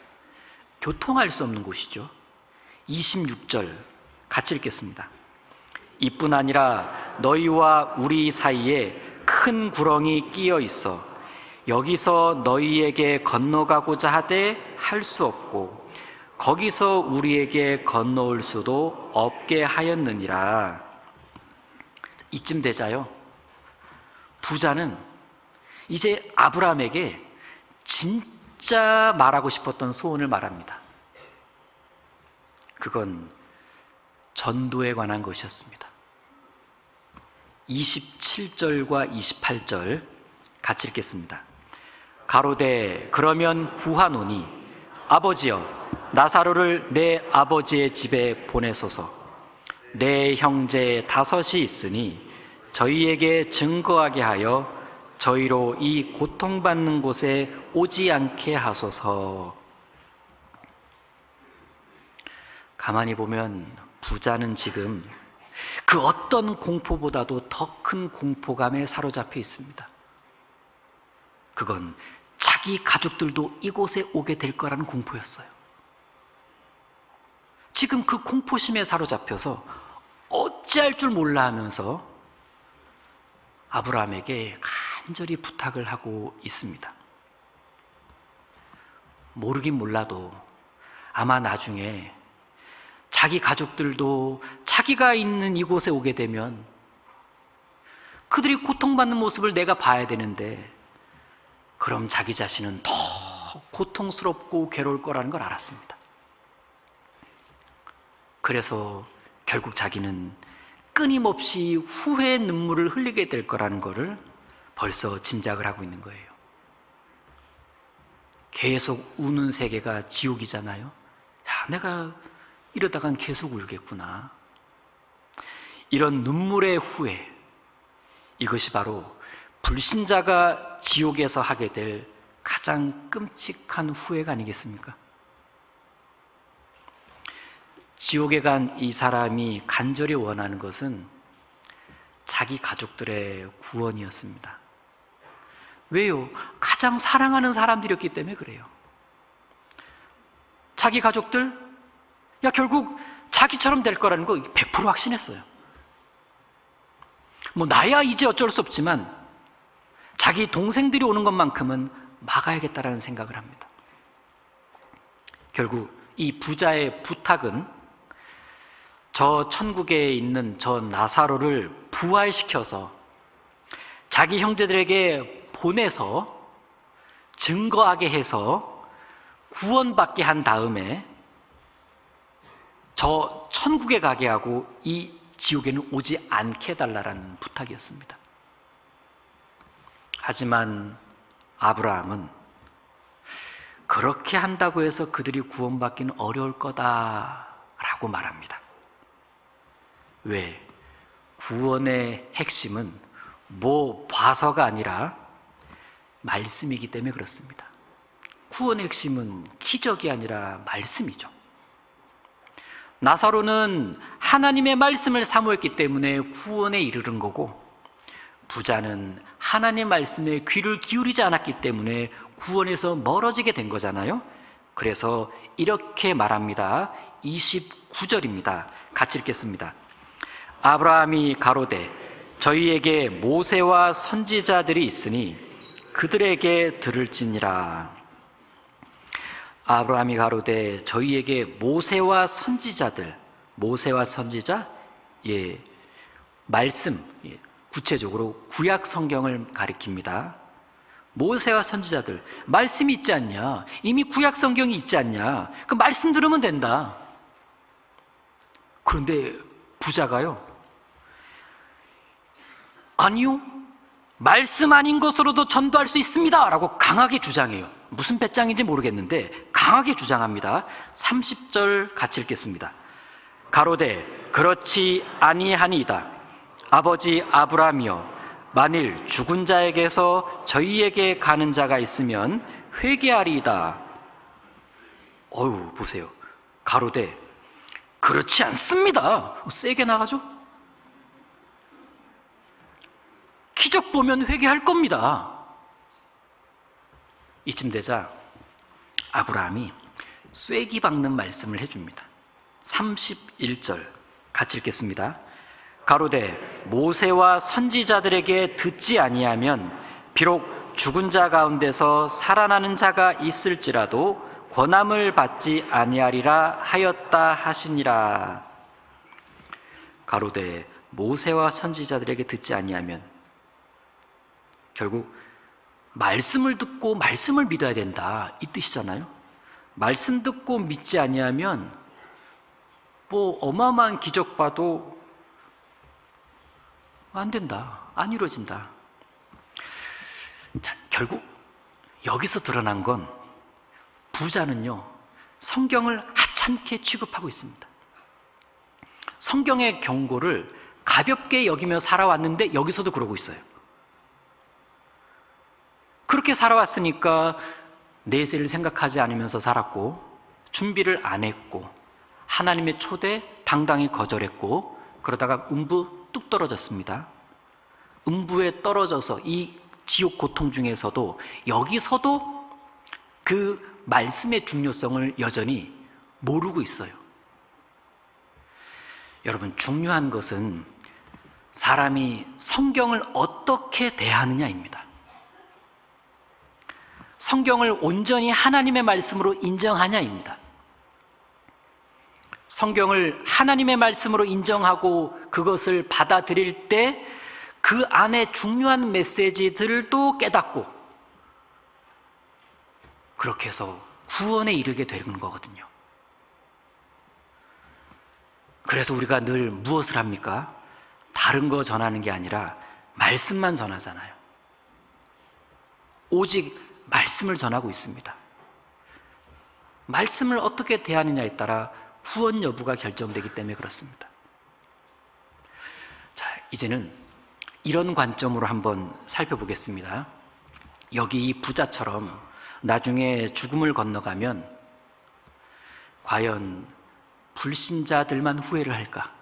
교통할 수 없는 곳이죠. 26절 같이 읽겠습니다. 이뿐 아니라 너희와 우리 사이에 큰 구렁이 끼어 있어 여기서 너희에게 건너가고자 하되 할 수 없고 거기서 우리에게 건너올 수도 없게 하였느니라. 이쯤 되자요, 부자는 이제 아브라함에게 진짜 말하고 싶었던 소원을 말합니다. 그건 전도에 관한 것이었습니다. 27절과 28절 같이 읽겠습니다. 가로되 그러면 구하노니 아버지여 나사로를 내 아버지의 집에 보내소서. 내 형제 5이 있으니 저희에게 증거하게 하여 저희로 이 고통받는 곳에 오지 않게 하소서. 가만히 보면 부자는 지금 그 어떤 공포보다도 더 큰 공포감에 사로잡혀 있습니다. 그건 자기 가족들도 이곳에 오게 될 거라는 공포였어요. 지금 그 공포심에 사로잡혀서 어찌할 줄 몰라 하면서 아브라함에게 간절히 부탁을 하고 있습니다. 모르긴 몰라도 아마 나중에 자기 가족들도 자기가 있는 이곳에 오게 되면 그들이 고통받는 모습을 내가 봐야 되는데, 그럼 자기 자신은 더 고통스럽고 괴로울 거라는 걸 알았습니다. 그래서 결국 자기는 끊임없이 후회의 눈물을 흘리게 될 거라는 것을 벌써 짐작을 하고 있는 거예요. 계속 우는 세계가 지옥이잖아요. 야, 내가 이러다간 계속 울겠구나. 이런 눈물의 후회, 이것이 바로 불신자가 지옥에서 하게 될 가장 끔찍한 후회가 아니겠습니까? 지옥에 간 이 사람이 간절히 원하는 것은 자기 가족들의 구원이었습니다. 왜요? 가장 사랑하는 사람들이었기 때문에 그래요. 자기 가족들, 결국 자기처럼 될 거라는 거 100% 확신했어요. 나야 이제 어쩔 수 없지만 자기 동생들이 오는 것만큼은 막아야겠다라는 생각을 합니다. 결국 이 부자의 부탁은 저 천국에 있는 저 나사로를 부활시켜서 자기 형제들에게 보내서 증거하게 해서 구원받게 한 다음에 저 천국에 가게 하고 이 지옥에는 오지 않게 해달라는 부탁이었습니다. 하지만 아브라함은 그렇게 한다고 해서 그들이 구원받기는 어려울 거다라고 말합니다. 왜? 구원의 핵심은 봐서가 아니라 말씀이기 때문에 그렇습니다. 구원의 핵심은 기적이 아니라 말씀이죠. 나사로는 하나님의 말씀을 사모했기 때문에 구원에 이르는 거고, 부자는 하나님의 말씀에 귀를 기울이지 않았기 때문에 구원에서 멀어지게 된 거잖아요. 그래서 이렇게 말합니다. 29절입니다. 같이 읽겠습니다. 아브라함이 가로되 저희에게 모세와 선지자들이 있으니 그들에게 들을지니라. 아브라함이 가로되 저희에게 모세와 선지자들, 모세와 선지자, 말씀, 구체적으로 구약 성경을 가리킵니다. 모세와 선지자들, 말씀이 있지 않냐? 이미 구약 성경이 있지 않냐? 그 말씀 들으면 된다. 그런데 부자가요, 아니요, 말씀 아닌 것으로도 전도할 수 있습니다 라고 강하게 주장해요. 무슨 배짱인지 모르겠는데 강하게 주장합니다. 30절 같이 읽겠습니다. 가로되 그렇지 아니하니이다. 아버지 아브라함이여, 만일 죽은 자에게서 저희에게 가는 자가 있으면 회개하리이다. 어휴, 보세요. 가로되 그렇지 않습니다. 세게 나가죠? 기적 보면 회개할 겁니다. 이쯤 되자 아브라함이 쐐기 박는 말씀을 해줍니다. 31절 같이 읽겠습니다. 가로되 모세와 선지자들에게 듣지 아니하면 비록 죽은 자 가운데서 살아나는 자가 있을지라도 권함을 받지 아니하리라 하였다 하시니라. 가로되 모세와 선지자들에게 듣지 아니하면, 결국 말씀을 듣고 말씀을 믿어야 된다, 이 뜻이잖아요. 말씀 듣고 믿지 아니하면 뭐 어마어마한 기적 봐도 안 된다, 안 이루어진다. 자, 결국 여기서 드러난 건 부자는요, 성경을 하찮게 취급하고 있습니다. 성경의 경고를 가볍게 여기며 살아왔는데 여기서도 그러고 있어요. 그렇게 살아왔으니까 내세를 생각하지 않으면서 살았고, 준비를 안 했고, 하나님의 초대 당당히 거절했고, 그러다가 음부 뚝 떨어졌습니다. 음부에 떨어져서 이 지옥 고통 중에서도 여기서도 그 말씀의 중요성을 여전히 모르고 있어요. 여러분, 중요한 것은 사람이 성경을 어떻게 대하느냐입니다. 성경을 온전히 하나님의 말씀으로 인정하냐입니다. 성경을 하나님의 말씀으로 인정하고 그것을 받아들일 때 그 안에 중요한 메시지들도 깨닫고, 그렇게 해서 구원에 이르게 되는 거거든요. 그래서 우리가 늘 무엇을 합니까? 다른 거 전하는 게 아니라 말씀만 전하잖아요. 오직 말씀을 전하고 있습니다. 말씀을 어떻게 대하느냐에 따라 구원 여부가 결정되기 때문에 그렇습니다. 자, 이제는 이런 관점으로 한번 살펴보겠습니다. 여기 이 부자처럼 나중에 죽음을 건너가면 과연 불신자들만 후회를 할까?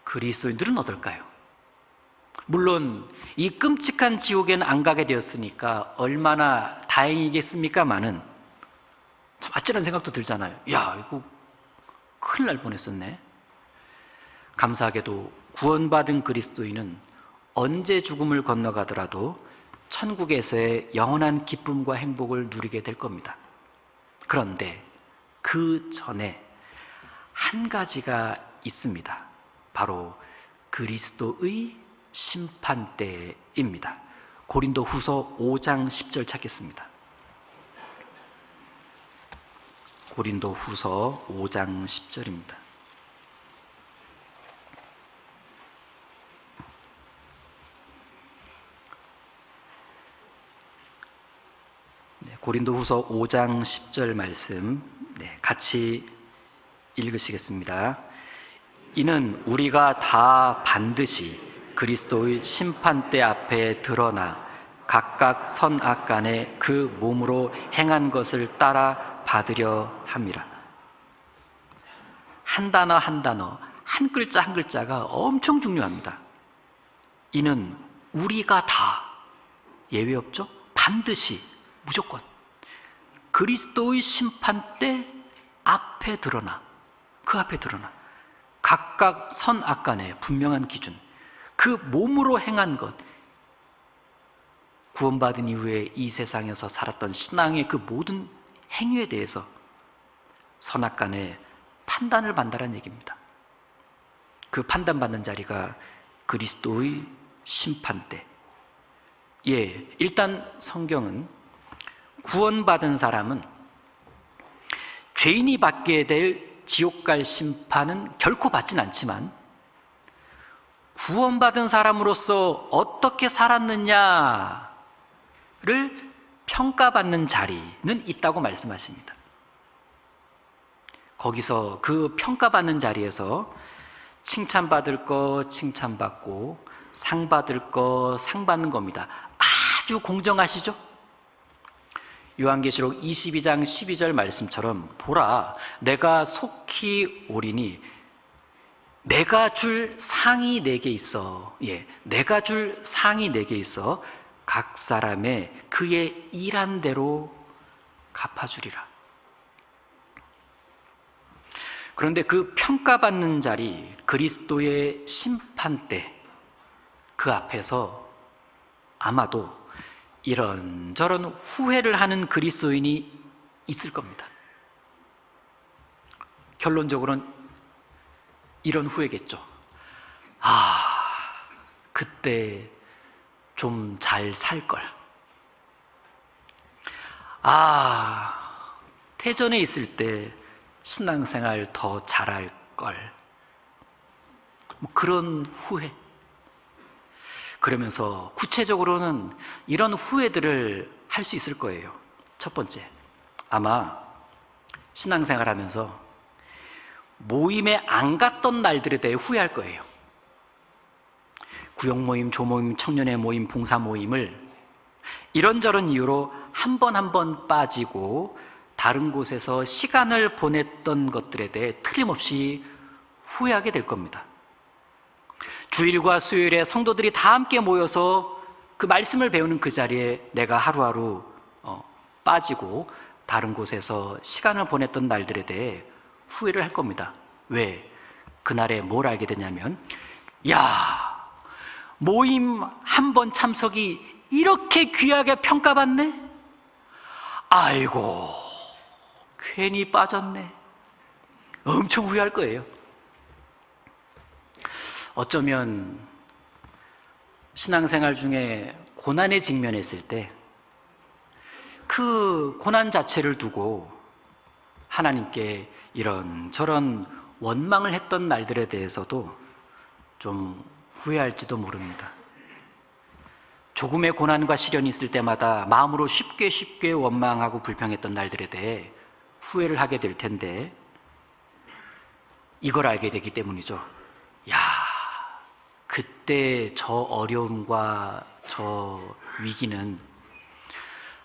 그리스도인들은 어떨까요? 물론 이 끔찍한 지옥에는 안 가게 되었으니까 얼마나 다행이겠습니까마는 참 아찔한 생각도 들잖아요. 야, 이거 큰일 날 뻔했었네. 감사하게도 구원받은 그리스도인은 언제 죽음을 건너가더라도 천국에서의 영원한 기쁨과 행복을 누리게 될 겁니다. 그런데 그 전에 한 가지가 있습니다. 바로 그리스도의 심판대입니다. 고린도 후서 5장 10절 찾겠습니다. 고린도 후서 5장 10절입니다. 고린도 후서 5장 10절 말씀 같이 읽으시겠습니다. 이는 우리가 다 반드시 그리스도의 심판대 앞에 드러나 각각 선악간에 그 몸으로 행한 것을 따라 받으려 함이라. 한 단어 한 단어, 한 글자 한 글자가 엄청 중요합니다. 이는 우리가 다, 예외 없죠? 반드시, 무조건 그리스도의 심판대 앞에 드러나, 그 앞에 드러나 각각 선악간에 분명한 기준, 그 몸으로 행한 것, 구원받은 이후에 이 세상에서 살았던 신앙의 그 모든 행위에 대해서 선악간에 판단을 받는다는 얘기입니다. 그 판단받는 자리가 그리스도의 심판대, 일단 성경은 구원받은 사람은 죄인이 받게 될 지옥 갈 심판은 결코 받진 않지만 구원받은 사람으로서 어떻게 살았느냐를 평가받는 자리는 있다고 말씀하십니다. 거기서 그 평가받는 자리에서 칭찬받을 거 칭찬받고 상 받을 거 상 받는 겁니다. 아주 공정하시죠? 요한계시록 22장 12절 말씀처럼 보라, 내가 속히 오리니 내가 줄 상이 내게 있어. 내가 줄 상이 내게 있어 각 사람의 그의 일한 대로 갚아주리라. 그런데 그 평가받는 자리, 그리스도의 심판대, 그 앞에서 아마도 이런저런 후회를 하는 그리스도인이 있을 겁니다. 결론적으로는 이런 후회겠죠. 그때 좀 잘 살 걸. 태전에 있을 때 신앙생활 더 잘할 걸. 그런 후회. 그러면서 구체적으로는 이런 후회들을 할 수 있을 거예요. 첫 번째, 아마 신앙생활 하면서 모임에 안 갔던 날들에 대해 후회할 거예요. 구역 모임, 조모임, 청년회 모임, 봉사 모임을 이런저런 이유로 한 번 빠지고 다른 곳에서 시간을 보냈던 것들에 대해 틀림없이 후회하게 될 겁니다. 주일과 수요일에 성도들이 다 함께 모여서 그 말씀을 배우는 그 자리에 내가 하루하루 빠지고 다른 곳에서 시간을 보냈던 날들에 대해 후회를 할 겁니다. 왜? 그날에 뭘 알게 되냐면, 모임 한 번 참석이 이렇게 귀하게 평가받네? 아이고, 괜히 빠졌네. 엄청 후회할 거예요. 어쩌면 신앙생활 중에 고난에 직면했을 때 그 고난 자체를 두고 하나님께 이런저런 원망을 했던 날들에 대해서도 좀 후회할지도 모릅니다. 조금의 고난과 시련이 있을 때마다 마음으로 쉽게 원망하고 불평했던 날들에 대해 후회를 하게 될 텐데, 이걸 알게 되기 때문이죠. 그때 저 어려움과 저 위기는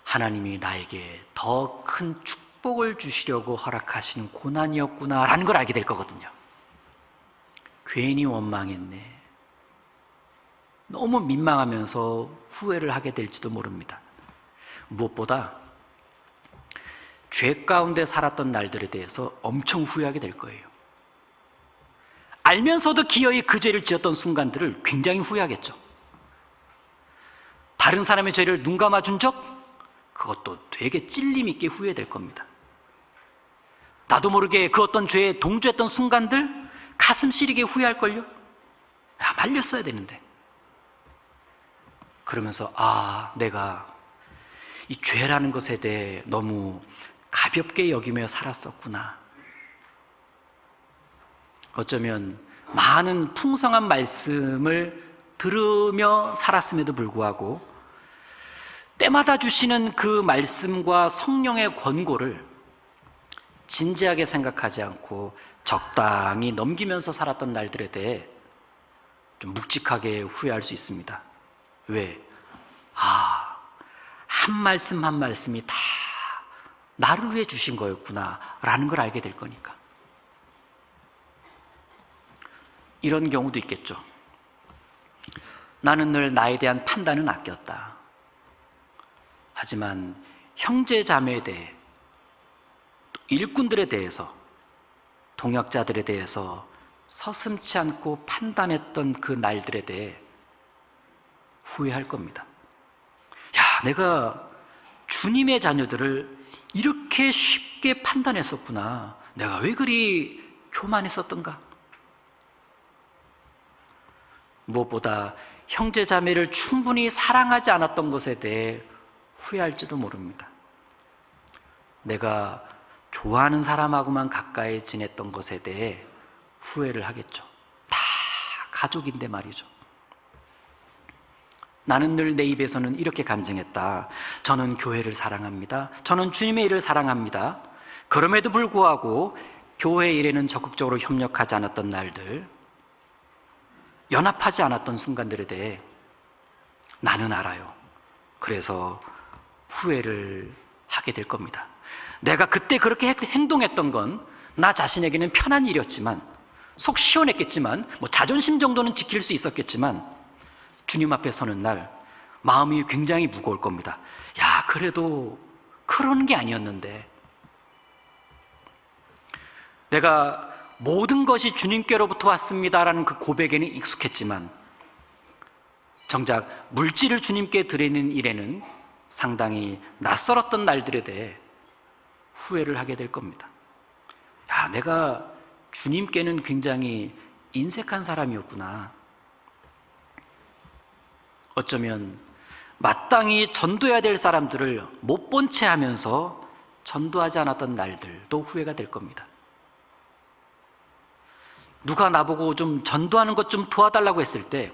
하나님이 나에게 더 큰 축복을 주시려고 허락하시는 고난이었구나라는 걸 알게 될 거거든요. 괜히 원망했네. 너무 민망하면서 후회를 하게 될지도 모릅니다. 무엇보다 죄 가운데 살았던 날들에 대해서 엄청 후회하게 될 거예요. 알면서도 기어이 그 죄를 지었던 순간들을 굉장히 후회하겠죠. 다른 사람의 죄를 눈 감아준 적, 그것도 되게 찔림 있게 후회될 겁니다. 나도 모르게 그 어떤 죄에 동조했던 순간들 가슴 시리게 후회할걸요. 말렸어야 되는데. 그러면서 내가 이 죄라는 것에 대해 너무 가볍게 여기며 살았었구나. 어쩌면 많은 풍성한 말씀을 들으며 살았음에도 불구하고 때마다 주시는 그 말씀과 성령의 권고를 진지하게 생각하지 않고 적당히 넘기면서 살았던 날들에 대해 좀 묵직하게 후회할 수 있습니다. 왜? 한 말씀 한 말씀이 다 나를 위해 주신 거였구나 라는 걸 알게 될 거니까. 이런 경우도 있겠죠. 나는 늘 나에 대한 판단은 아꼈다. 하지만 형제 자매에 대해, 일꾼들에 대해서, 동역자들에 대해서 서슴지 않고 판단했던 그 날들에 대해 후회할 겁니다. 내가 주님의 자녀들을 이렇게 쉽게 판단했었구나. 내가 왜 그리 교만했었던가? 무엇보다 형제 자매를 충분히 사랑하지 않았던 것에 대해 후회할지도 모릅니다. 내가 좋아하는 사람하고만 가까이 지냈던 것에 대해 후회를 하겠죠. 다 가족인데 말이죠. 나는 늘 내 입에서는 이렇게 간증했다. 저는 교회를 사랑합니다. 저는 주님의 일을 사랑합니다. 그럼에도 불구하고 교회 일에는 적극적으로 협력하지 않았던 날들, 연합하지 않았던 순간들에 대해 나는 알아요. 그래서 후회를 하게 될 겁니다. 내가 그때 그렇게 행동했던 건 나 자신에게는 편한 일이었지만, 속 시원했겠지만, 자존심 정도는 지킬 수 있었겠지만, 주님 앞에 서는 날 마음이 굉장히 무거울 겁니다. 야, 그래도 그런 게 아니었는데, 내가 모든 것이 주님께로부터 왔습니다라는 그 고백에는 익숙했지만, 정작 물질을 주님께 드리는 일에는 상당히 낯설었던 날들에 대해 후회를 하게 될 겁니다. 야, 내가 주님께는 굉장히 인색한 사람이었구나. 어쩌면 마땅히 전도해야 될 사람들을 못 본 채 하면서 전도하지 않았던 날들도 후회가 될 겁니다. 누가 나보고 좀 전도하는 것 좀 도와달라고 했을 때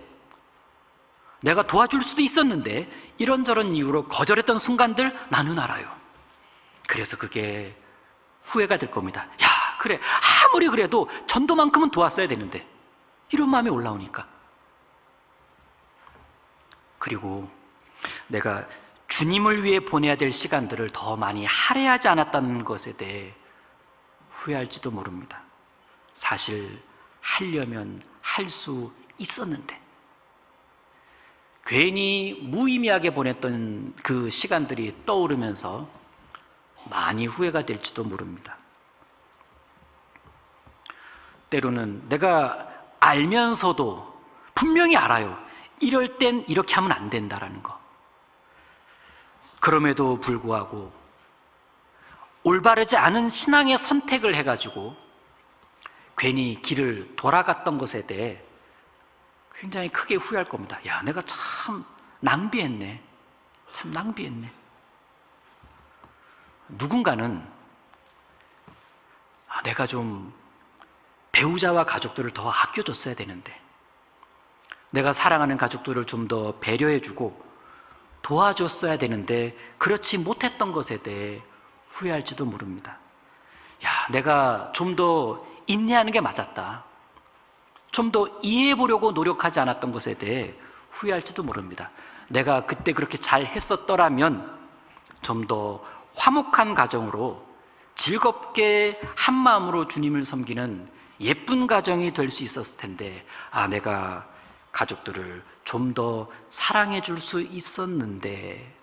내가 도와줄 수도 있었는데 이런저런 이유로 거절했던 순간들 나는 알아요. 그래서 그게 후회가 될 겁니다. 야, 그래, 아무리 그래도 전도만큼은 도왔어야 되는데, 이런 마음이 올라오니까. 그리고 내가 주님을 위해 보내야 될 시간들을 더 많이 할애하지 않았다는 것에 대해 후회할지도 모릅니다. 사실 하려면 할 수 있었는데, 괜히 무의미하게 보냈던 그 시간들이 떠오르면서 많이 후회가 될지도 모릅니다. 때로는 내가 알면서도 분명히 알아요. 이럴 땐 이렇게 하면 안 된다라는 거. 그럼에도 불구하고 올바르지 않은 신앙의 선택을 해가지고 괜히 길을 돌아갔던 것에 대해 굉장히 크게 후회할 겁니다. 야, 내가 참 낭비했네. 참 낭비했네. 누군가는 내가 좀 배우자와 가족들을 더 아껴줬어야 되는데, 내가 사랑하는 가족들을 좀 더 배려해주고 도와줬어야 되는데 그렇지 못했던 것에 대해 후회할지도 모릅니다. 야, 내가 좀 더 인내하는 게 맞았다. 좀 더 이해해보려고 노력하지 않았던 것에 대해 후회할지도 모릅니다. 내가 그때 그렇게 잘 했었더라면 좀 더 화목한 가정으로 즐겁게 한 마음으로 주님을 섬기는 예쁜 가정이 될 수 있었을 텐데, 내가 가족들을 좀 더 사랑해 줄 수 있었는데,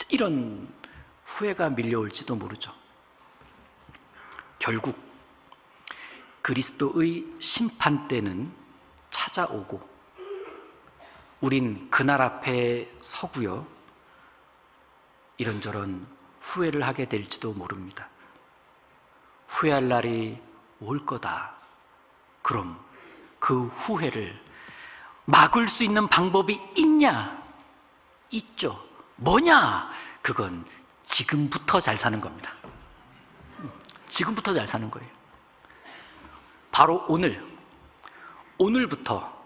이런 후회가 밀려올지도 모르죠. 결국 그리스도의 심판 때는 찾아오고 우린 그날 앞에 서고요, 이런저런 후회를 하게 될지도 모릅니다. 후회할 날이 올 거다. 그럼 그 후회를 막을 수 있는 방법이 있냐? 있죠. 뭐냐? 그건 지금부터 잘 사는 겁니다. 지금부터 잘 사는 거예요. 바로 오늘부터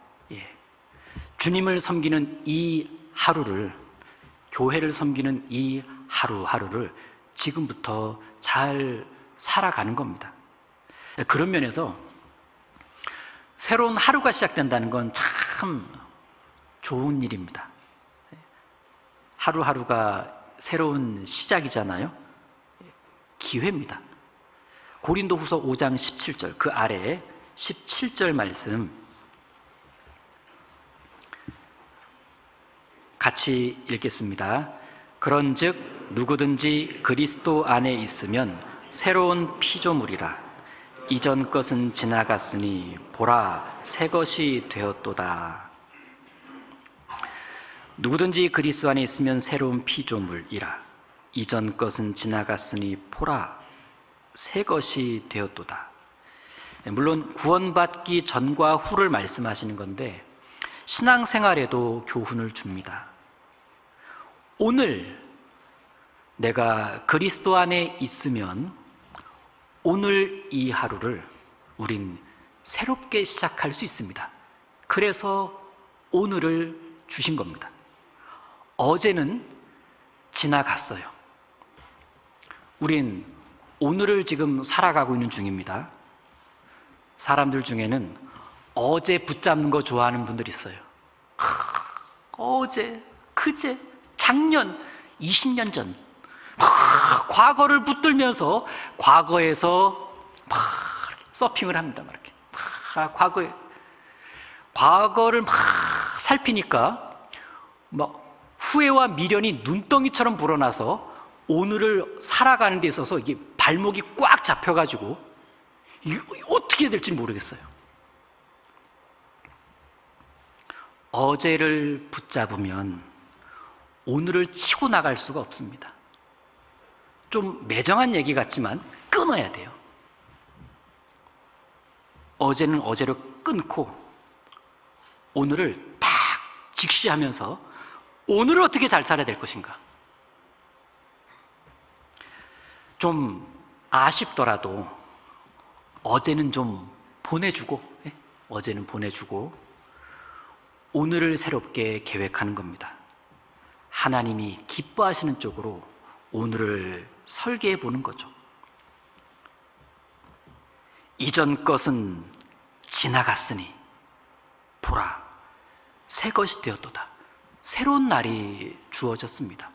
주님을 섬기는 이 하루를, 교회를 섬기는 이 하루하루를 지금부터 잘 살아가는 겁니다. 그런 면에서 새로운 하루가 시작된다는 건 참 좋은 일입니다. 하루하루가 새로운 시작이잖아요. 기회입니다. 고린도후서 5장 17절, 그 아래에 17절 말씀 같이 읽겠습니다. 그런즉 누구든지 그리스도 안에 있으면 새로운 피조물이라. 이전 것은 지나갔으니 보라, 새 것이 되었도다. 누구든지 그리스도 안에 있으면 새로운 피조물이라. 이전 것은 지나갔으니 보라, 새 것이 되었도다. 물론 구원받기 전과 후를 말씀하시는 건데, 신앙생활에도 교훈을 줍니다. 오늘 내가 그리스도 안에 있으면 오늘 이 하루를 우린 새롭게 시작할 수 있습니다. 그래서 오늘을 주신 겁니다. 어제는 지나갔어요. 우린 오늘을 지금 살아가고 있는 중입니다. 사람들 중에는 어제 붙잡는 거 좋아하는 분들이 있어요. 어제, 그제, 작년, 20년 전 과거를 붙들면서 과거에서 막 서핑을 합니다. 막 이렇게 과거를 막 살피니까 막 후회와 미련이 눈덩이처럼 불어나서 오늘을 살아가는 데 있어서 이게 발목이 꽉 잡혀가지고 이거 어떻게 해야 될지 모르겠어요. 어제를 붙잡으면 오늘을 치고 나갈 수가 없습니다. 좀 매정한 얘기 같지만 끊어야 돼요. 어제는 어제로 끊고 오늘을 딱 직시하면서 오늘을 어떻게 잘 살아야 될 것인가. 좀 아쉽더라도 어제는 좀 보내주고, 어제는 보내주고 오늘을 새롭게 계획하는 겁니다. 하나님이 기뻐하시는 쪽으로 오늘을 설계해 보는 거죠. 이전 것은 지나갔으니 보라, 새 것이 되었도다. 새로운 날이 주어졌습니다.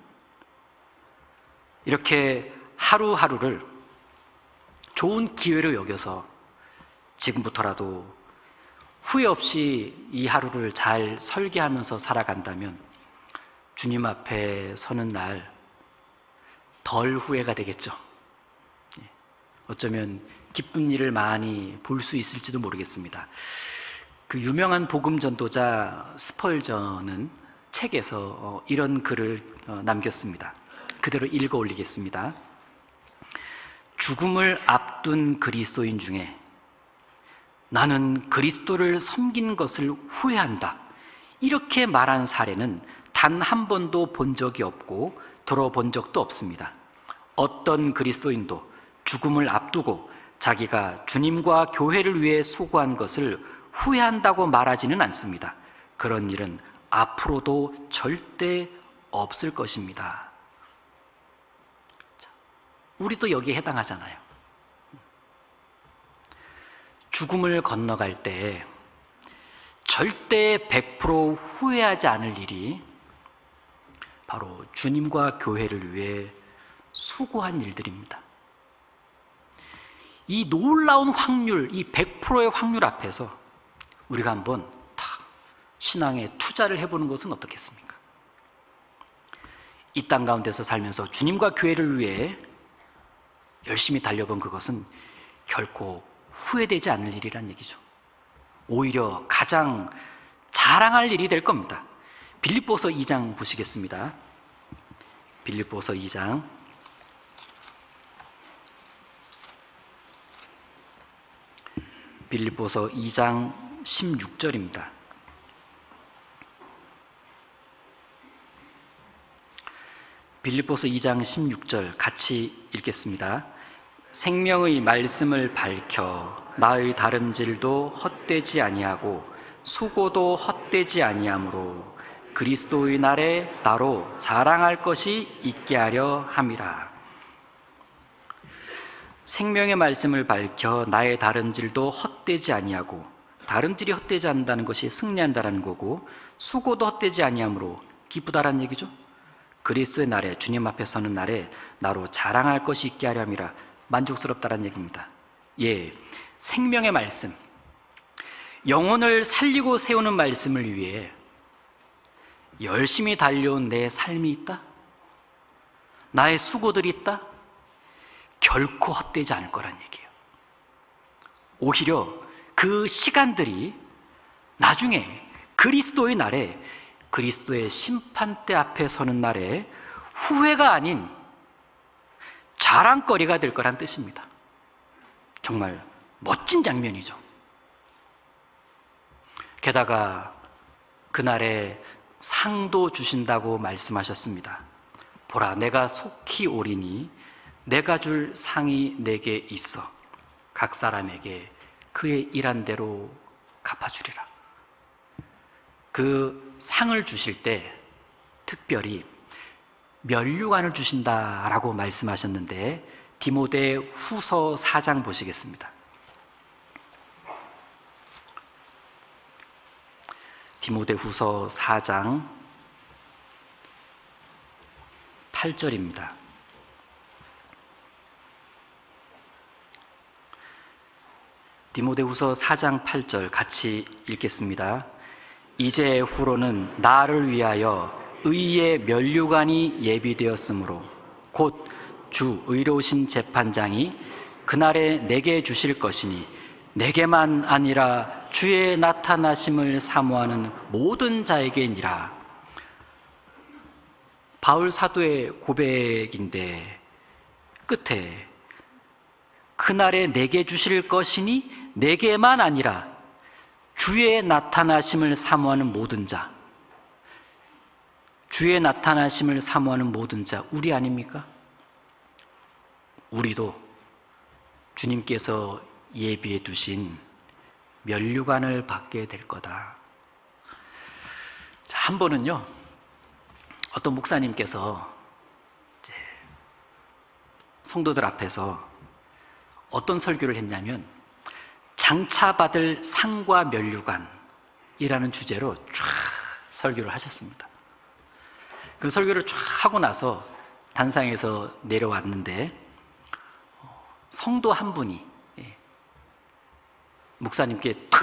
이렇게 하루하루를 좋은 기회로 여겨서 지금부터라도 후회 없이 이 하루를 잘 설계하면서 살아간다면 주님 앞에 서는 날 덜 후회가 되겠죠. 어쩌면 기쁜 일을 많이 볼 수 있을지도 모르겠습니다. 그 유명한 복음 전도자 스펄전은 책에서 이런 글을 남겼습니다. 그대로 읽어 올리겠습니다. 죽음을 앞둔 그리스도인 중에 나는 그리스도를 섬긴 것을 후회한다, 이렇게 말한 사례는 단 한 번도 본 적이 없고 들어본 적도 없습니다. 어떤 그리스도인도 죽음을 앞두고 자기가 주님과 교회를 위해 수고한 것을 후회한다고 말하지는 않습니다. 그런 일은 앞으로도 절대 없을 것입니다. 우리도 여기에 해당하잖아요. 죽음을 건너갈 때 절대 100% 후회하지 않을 일이 바로 주님과 교회를 위해 수고한 일들입니다. 이 놀라운 확률, 이 100%의 확률 앞에서 우리가 한번 다 신앙에 투자를 해보는 것은 어떻겠습니까? 이 땅 가운데서 살면서 주님과 교회를 위해 열심히 달려본 그것은 결코 후회되지 않을 일이란 얘기죠. 오히려 가장 자랑할 일이 될 겁니다. 빌립보서 2장 보시겠습니다. 빌립보서 2장 16절입니다. 빌립보서 2장 16절 같이 읽겠습니다. 생명의 말씀을 밝혀 나의 다름질도 헛되지 아니하고 수고도 헛되지 아니하므로 그리스도의 날에 나로 자랑할 것이 있게 하려 함이라. 생명의 말씀을 밝혀 나의 다름질도 헛되지 아니하고, 다름질이 헛되지 않는다는 것이 승리한다라는 거고, 수고도 헛되지 아니하므로 기쁘다라는 얘기죠. 그리스도의 날에, 주님 앞에 서는 날에 나로 자랑할 것이 있게 하려 함이라. 만족스럽다라는 얘기입니다. 생명의 말씀, 영혼을 살리고 세우는 말씀을 위해 열심히 달려온 내 삶이 있다? 나의 수고들이 있다? 결코 헛되지 않을 거란 얘기예요. 오히려 그 시간들이 나중에 그리스도의 날에, 그리스도의 심판대 앞에 서는 날에 후회가 아닌 자랑거리가 될 거란 뜻입니다. 정말 멋진 장면이죠. 게다가 그날에 상도 주신다고 말씀하셨습니다. 보라, 내가 속히 오리니 내가 줄 상이 내게 있어 각 사람에게 그의 일한 대로 갚아주리라. 그 상을 주실 때 특별히 면류관을 주신다라고 말씀하셨는데, 디모데 후서 4장 보시겠습니다. 디모데 후서 4장 8절입니다. 디모데 후서 4장 8절 같이 읽겠습니다. 이제 후로는 나를 위하여 의의 면류관이 예비되었으므로 곧 주 의로우신 재판장이 그날에 내게 주실 것이니 내게만 아니라 주의 나타나심을 사모하는 모든 자에게니라. 바울 사도의 고백인데 끝에 그날에 내게 주실 것이니 내게만 아니라 주의 나타나심을 사모하는 모든 자, 주의 나타나심을 사모하는 모든 자, 우리 아닙니까? 우리도 주님께서 예비해 두신 면류관을 받게 될 거다. 자, 한 번은요, 어떤 목사님께서 이제 성도들 앞에서 어떤 설교를 했냐면, 장차받을 상과 면류관이라는 주제로 쫙 설교를 하셨습니다. 그 설교를 쫙 하고 나서 단상에서 내려왔는데, 성도 한 분이 목사님께 탁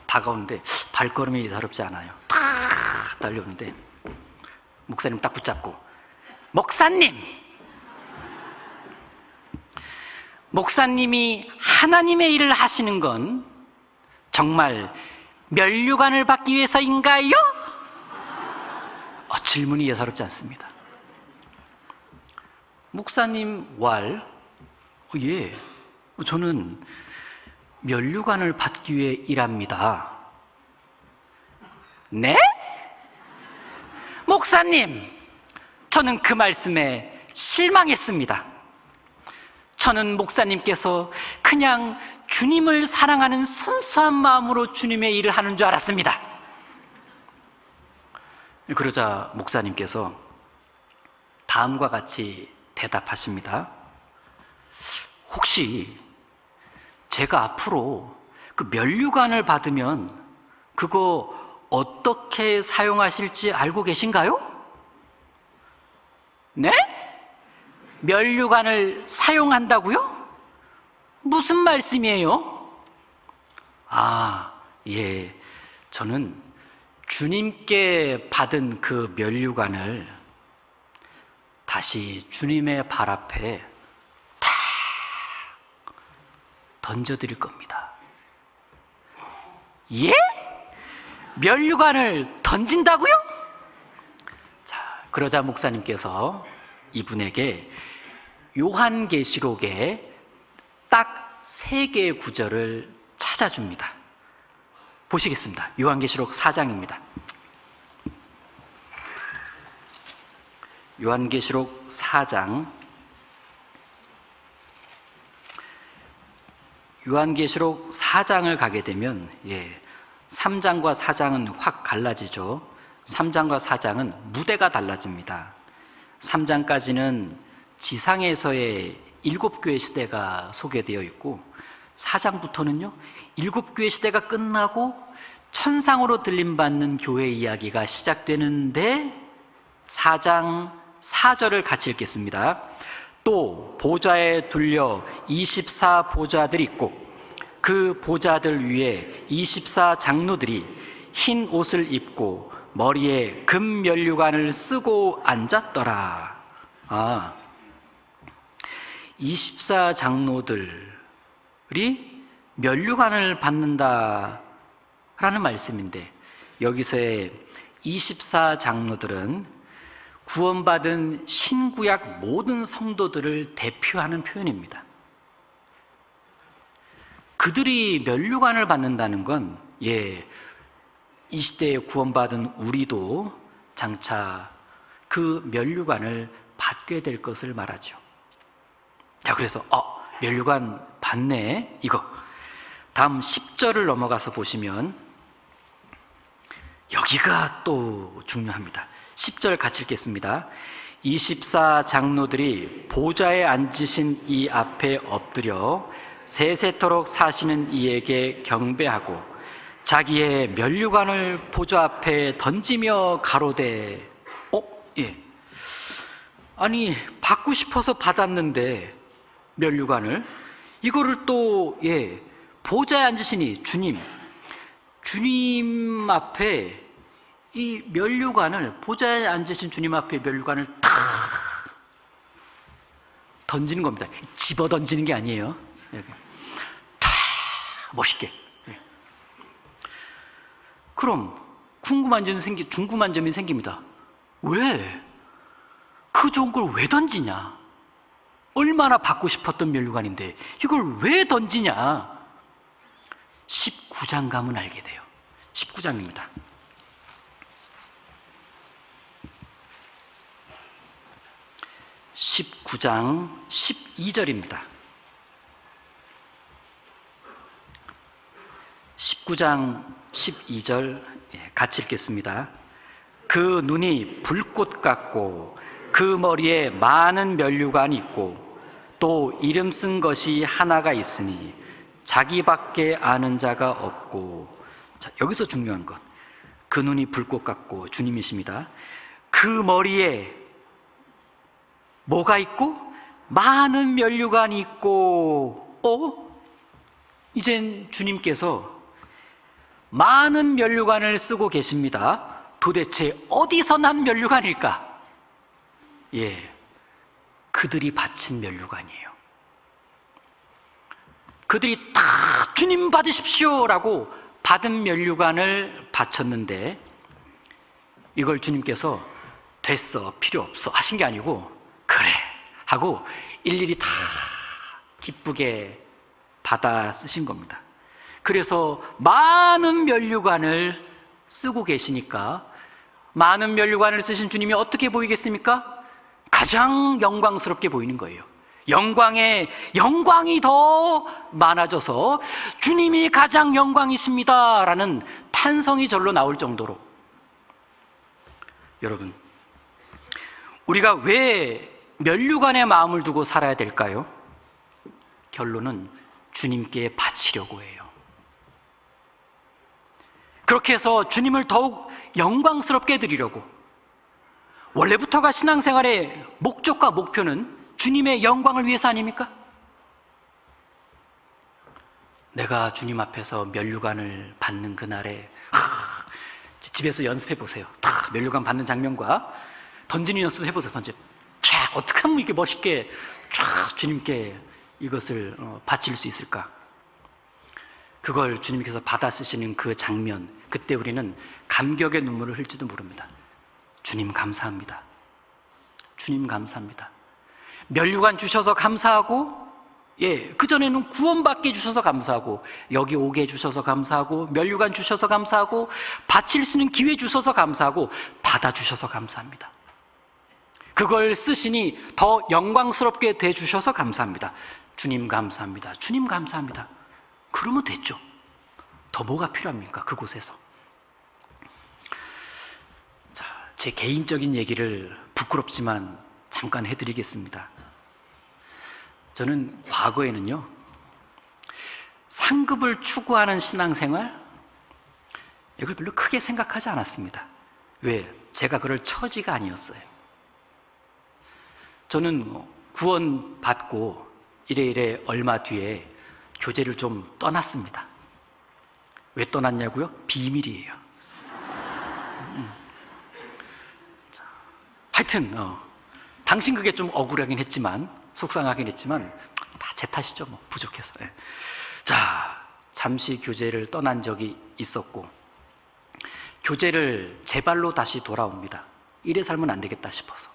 다가오는데 발걸음이 예사롭지 않아요. 탁 달려오는데 목사님 딱 붙잡고, 목사님이 하나님의 일을 하시는 건 정말 면류관을 받기 위해서인가요? 질문이 예사롭지 않습니다. 목사님 예, 저는 면류관을 받기 위해 일합니다. 네? 목사님, 저는 그 말씀에 실망했습니다. 저는 목사님께서 그냥 주님을 사랑하는 순수한 마음으로 주님의 일을 하는 줄 알았습니다. 그러자 목사님께서 다음과 같이 대답하십니다. 혹시 제가 앞으로 그 면류관을 받으면 그거 어떻게 사용하실지 알고 계신가요? 네? 면류관을 사용한다고요? 무슨 말씀이에요? 예, 저는 주님께 받은 그 면류관을 다시 주님의 발 앞에 탁 던져드릴 겁니다. 예? 면류관을 던진다고요? 자, 그러자 목사님께서 이분에게 요한계시록에 딱 3개의 구절을 찾아줍니다. 보시겠습니다. 요한계시록 4장입니다. 요한계시록 4장, 요한계시록 4장을 가게 되면 3장과 4장은 확 갈라지죠. 3장과 4장은 무대가 달라집니다. 3장까지는 지상에서의 7교회 시대가 소개되어 있고, 4장부터는요 7교회 시대가 끝나고 천상으로 들림받는 교회 이야기가 시작되는데, 4장 4절을 같이 읽겠습니다. 또 보좌에 둘려 24보좌들이 있고 그 보좌들 위에 24장로들이 흰 옷을 입고 머리에 금 면류관을 쓰고 앉았더라. 24장로들이 면류관을 받는다라는 말씀인데, 여기서의 24장로들은 구원받은 신구약 모든 성도들을 대표하는 표현입니다. 그들이 면류관을 받는다는 건 이 시대에 구원받은 우리도 장차 그 면류관을 받게 될 것을 말하죠. 자, 그래서 면류관 받네, 이거. 다음 10절을 넘어가서 보시면 여기가 또 중요합니다. 10절 같이 읽겠습니다. 24 장로들이 보좌에 앉으신 이 앞에 엎드려 세세토록 사시는 이에게 경배하고 자기의 면류관을 보좌 앞에 던지며 가로되 아니 받고 싶어서 받았는데 면류관을 이거를 또 보좌에 앉으시니 주님 앞에 이 면류관을, 보좌에 앉으신 주님 앞에 면류관을 탁 던지는 겁니다. 집어 던지는 게 아니에요. 탁 멋있게. 그럼 궁금한 점이 생깁니다. 왜? 그 좋은 걸 왜 던지냐? 얼마나 받고 싶었던 면류관인데 이걸 왜 던지냐? 19장 가면 알게 돼요. 19장입니다. 19장 12절입니다. 19장 12절 같이 읽겠습니다. 그 눈이 불꽃 같고 그 머리에 많은 면류관이 있고 또 이름 쓴 것이 하나가 있으니 자기밖에 아는 자가 없고. 자, 여기서 중요한 것, 그 눈이 불꽃 같고 주님이십니다. 그 머리에 뭐가 있고? 많은 면류관이 있고. 이젠 주님께서 많은 면류관을 쓰고 계십니다. 도대체 어디서 난 면류관일까? 그들이 바친 면류관이에요. 그들이 다 주님 받으십시오 라고 받은 면류관을 바쳤는데 이걸 주님께서 됐어, 필요 없어 하신 게 아니고 그래 하고 일일이 다 기쁘게 받아 쓰신 겁니다. 그래서 많은 면류관을 쓰고 계시니까 많은 면류관을 쓰신 주님이 어떻게 보이겠습니까? 가장 영광스럽게 보이는 거예요. 영광이 더 많아져서 주님이 가장 영광이십니다 라는 탄성이 절로 나올 정도로. 여러분, 우리가 왜 면류관에 마음을 두고 살아야 될까요? 결론은 주님께 바치려고 해요. 그렇게 해서 주님을 더욱 영광스럽게 드리려고. 원래부터가 신앙생활의 목적과 목표는 주님의 영광을 위해서 아닙니까? 내가 주님 앞에서 면류관을 받는 그날에 집에서 연습해 보세요. 다 면류관 받는 장면과 던지는 연습도 해보세요. 어떻게 하면 이렇게 멋있게 주님께 이것을 바칠 수 있을까? 그걸 주님께서 받아 쓰시는 그 장면, 그때 우리는 감격의 눈물을 흘지도 모릅니다. 주님 감사합니다. 주님 감사합니다. 면류관 주셔서 감사하고, 그전에는 구원받게 해주셔서 감사하고, 여기 오게 해주셔서 감사하고, 면류관 주셔서 감사하고, 바칠 수 있는 기회 주셔서 감사하고, 받아주셔서 감사합니다. 그걸 쓰시니 더 영광스럽게 대주셔서 감사합니다. 주님 감사합니다. 주님 감사합니다. 그러면 됐죠. 더 뭐가 필요합니까? 그곳에서. 자, 제 개인적인 얘기를 부끄럽지만 잠깐 해드리겠습니다. 저는 과거에는요, 상급을 추구하는 신앙생활, 이걸 별로 크게 생각하지 않았습니다. 왜? 제가 그럴 처지가 아니었어요. 저는 구원 받고 이래 얼마 뒤에 교제를 좀 떠났습니다. 왜 떠났냐고요? 비밀이에요. 하여튼 당신 그게 좀 억울하긴 했지만, 속상하긴 했지만 다 제 탓이죠. 부족해서. 자, 잠시 교제를 떠난 적이 있었고, 교제를 제 발로 다시 돌아옵니다. 이래 살면 안 되겠다 싶어서.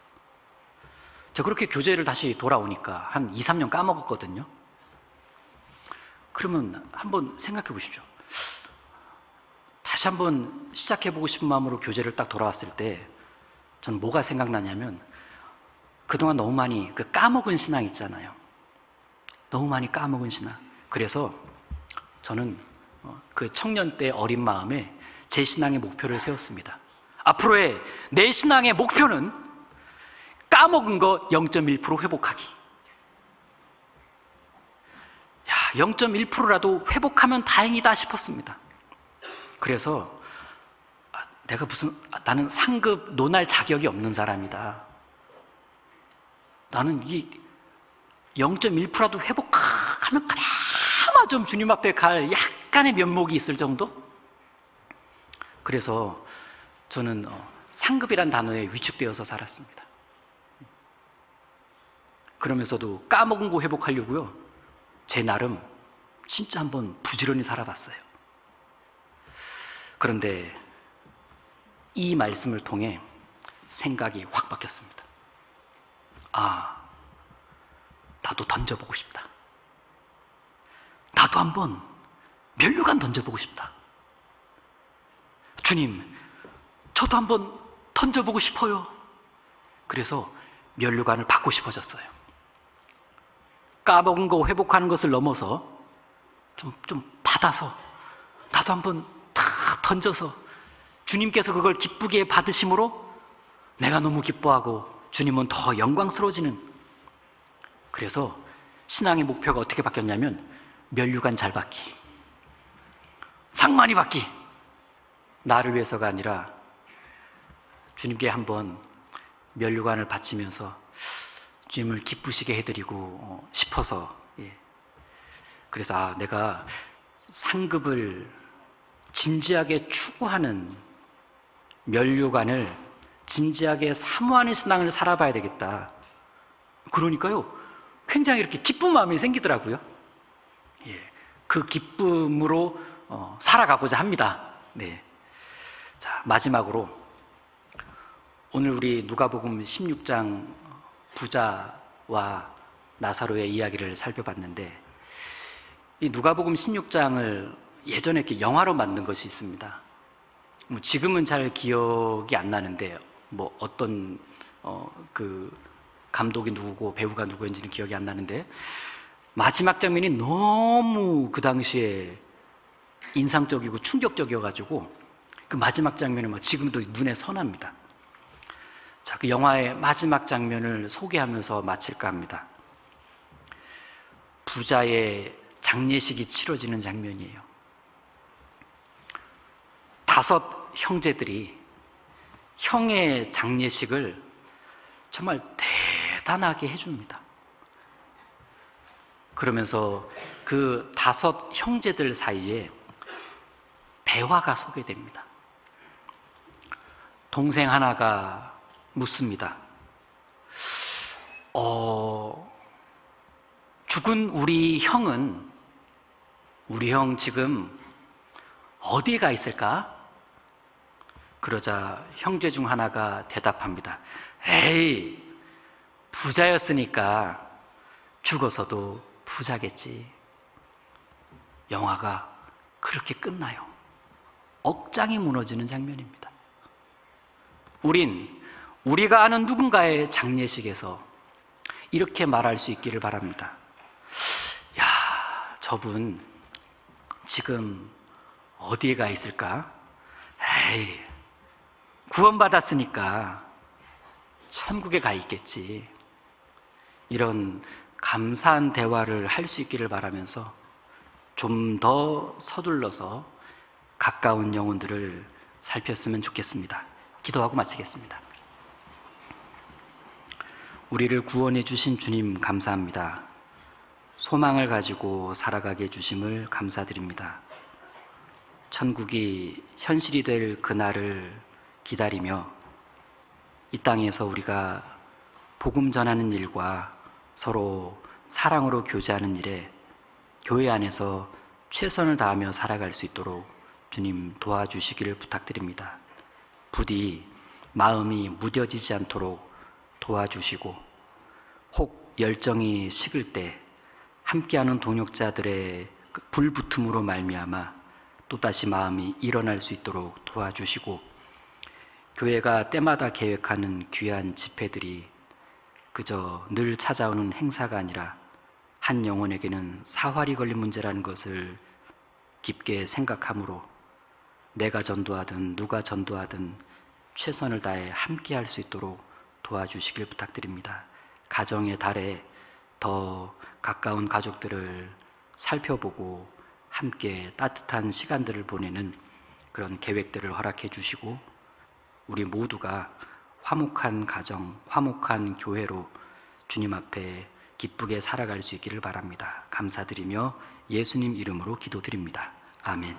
제가 그렇게 교제를 다시 돌아오니까 한 2, 3년 까먹었거든요. 그러면 한번 생각해 보십시오. 다시 한번 시작해보고 싶은 마음으로 교제를 딱 돌아왔을 때 저는 뭐가 생각나냐면 그동안 너무 많이 까먹은 신앙 있잖아요. 너무 많이 까먹은 신앙. 그래서 저는 그 청년 때 어린 마음에 제 신앙의 목표를 세웠습니다. 앞으로의 내 신앙의 목표는 까먹은 거 0.1% 회복하기. 0.1%라도 회복하면 다행이다 싶었습니다. 그래서 나는 상급 논할 자격이 없는 사람이다. 나는 이 0.1%라도 회복하면 그나마 좀 주님 앞에 갈 약간의 면목이 있을 정도? 그래서 저는 상급이란 단어에 위축되어서 살았습니다. 그러면서도 까먹은 거 회복하려고요, 제 나름 진짜 한번 부지런히 살아봤어요. 그런데 이 말씀을 통해 생각이 확 바뀌었습니다. 나도 던져보고 싶다. 나도 한번 면류관 던져보고 싶다. 주님, 저도 한번 던져보고 싶어요. 그래서 면류관을 받고 싶어졌어요. 까먹은 거 회복하는 것을 넘어서 좀 받아서 나도 한번 다 던져서 주님께서 그걸 기쁘게 받으심으로 내가 너무 기뻐하고 주님은 더 영광스러워지는. 그래서 신앙의 목표가 어떻게 바뀌었냐면 면류관 잘 받기, 상 많이 받기. 나를 위해서가 아니라 주님께 한번 면류관을 바치면서 주님을 기쁘시게 해드리고 싶어서. 그래서 내가 상급을 진지하게 추구하는, 면류관을 진지하게 사모하는 신앙을 살아봐야 되겠다. 그러니까요, 굉장히 이렇게 기쁜 마음이 생기더라고요. 그 기쁨으로 살아가고자 합니다. 네. 자, 마지막으로 오늘 우리 누가복음 16장 부자와 나사로의 이야기를 살펴봤는데, 이 누가복음 16장을 예전에 이렇게 영화로 만든 것이 있습니다. 지금은 잘 기억이 안 나는데 어떤 그 감독이 누구고 배우가 누구인지는 기억이 안 나는데, 마지막 장면이 너무 그 당시에 인상적이고 충격적이어가지고 그 마지막 장면이 지금도 눈에 선합니다. 자, 그 영화의 마지막 장면을 소개하면서 마칠까 합니다. 부자의 장례식이 치러지는 장면이에요. 5 형제들이 형의 장례식을 정말 대단하게 해줍니다. 그러면서 그 5 형제들 사이에 대화가 소개됩니다. 동생 하나가 묻습니다. 죽은 우리 형 지금 어디에 가 있을까? 그러자 형제 중 하나가 대답합니다. 에이, 부자였으니까 죽어서도 부자겠지. 영화가 그렇게 끝나요. 억장이 무너지는 장면입니다. 우리가 아는 누군가의 장례식에서 이렇게 말할 수 있기를 바랍니다. 야, 저분 지금 어디에 가 있을까? 에이, 구원받았으니까 천국에 가 있겠지. 이런 감사한 대화를 할 수 있기를 바라면서 좀 더 서둘러서 가까운 영혼들을 살폈으면 좋겠습니다. 기도하고 마치겠습니다. 우리를 구원해 주신 주님 감사합니다. 소망을 가지고 살아가게 해주심을 감사드립니다. 천국이 현실이 될 그날을 기다리며 이 땅에서 우리가 복음 전하는 일과 서로 사랑으로 교제하는 일에 교회 안에서 최선을 다하며 살아갈 수 있도록 주님 도와주시기를 부탁드립니다. 부디 마음이 무뎌지지 않도록 도와주시고, 혹 열정이 식을 때 함께하는 동역자들의 불붙음으로 말미암아 또다시 마음이 일어날 수 있도록 도와주시고, 교회가 때마다 계획하는 귀한 집회들이 그저 늘 찾아오는 행사가 아니라 한 영혼에게는 사활이 걸린 문제라는 것을 깊게 생각함으로 내가 전도하든 누가 전도하든 최선을 다해 함께 할 수 있도록 도와주시길 부탁드립니다. 가정의 달에 더 가까운 가족들을 살펴보고 함께 따뜻한 시간들을 보내는 그런 계획들을 허락해 주시고, 우리 모두가 화목한 가정, 화목한 교회로 주님 앞에 기쁘게 살아갈 수 있기를 바랍니다. 감사드리며 예수님 이름으로 기도드립니다. 아멘.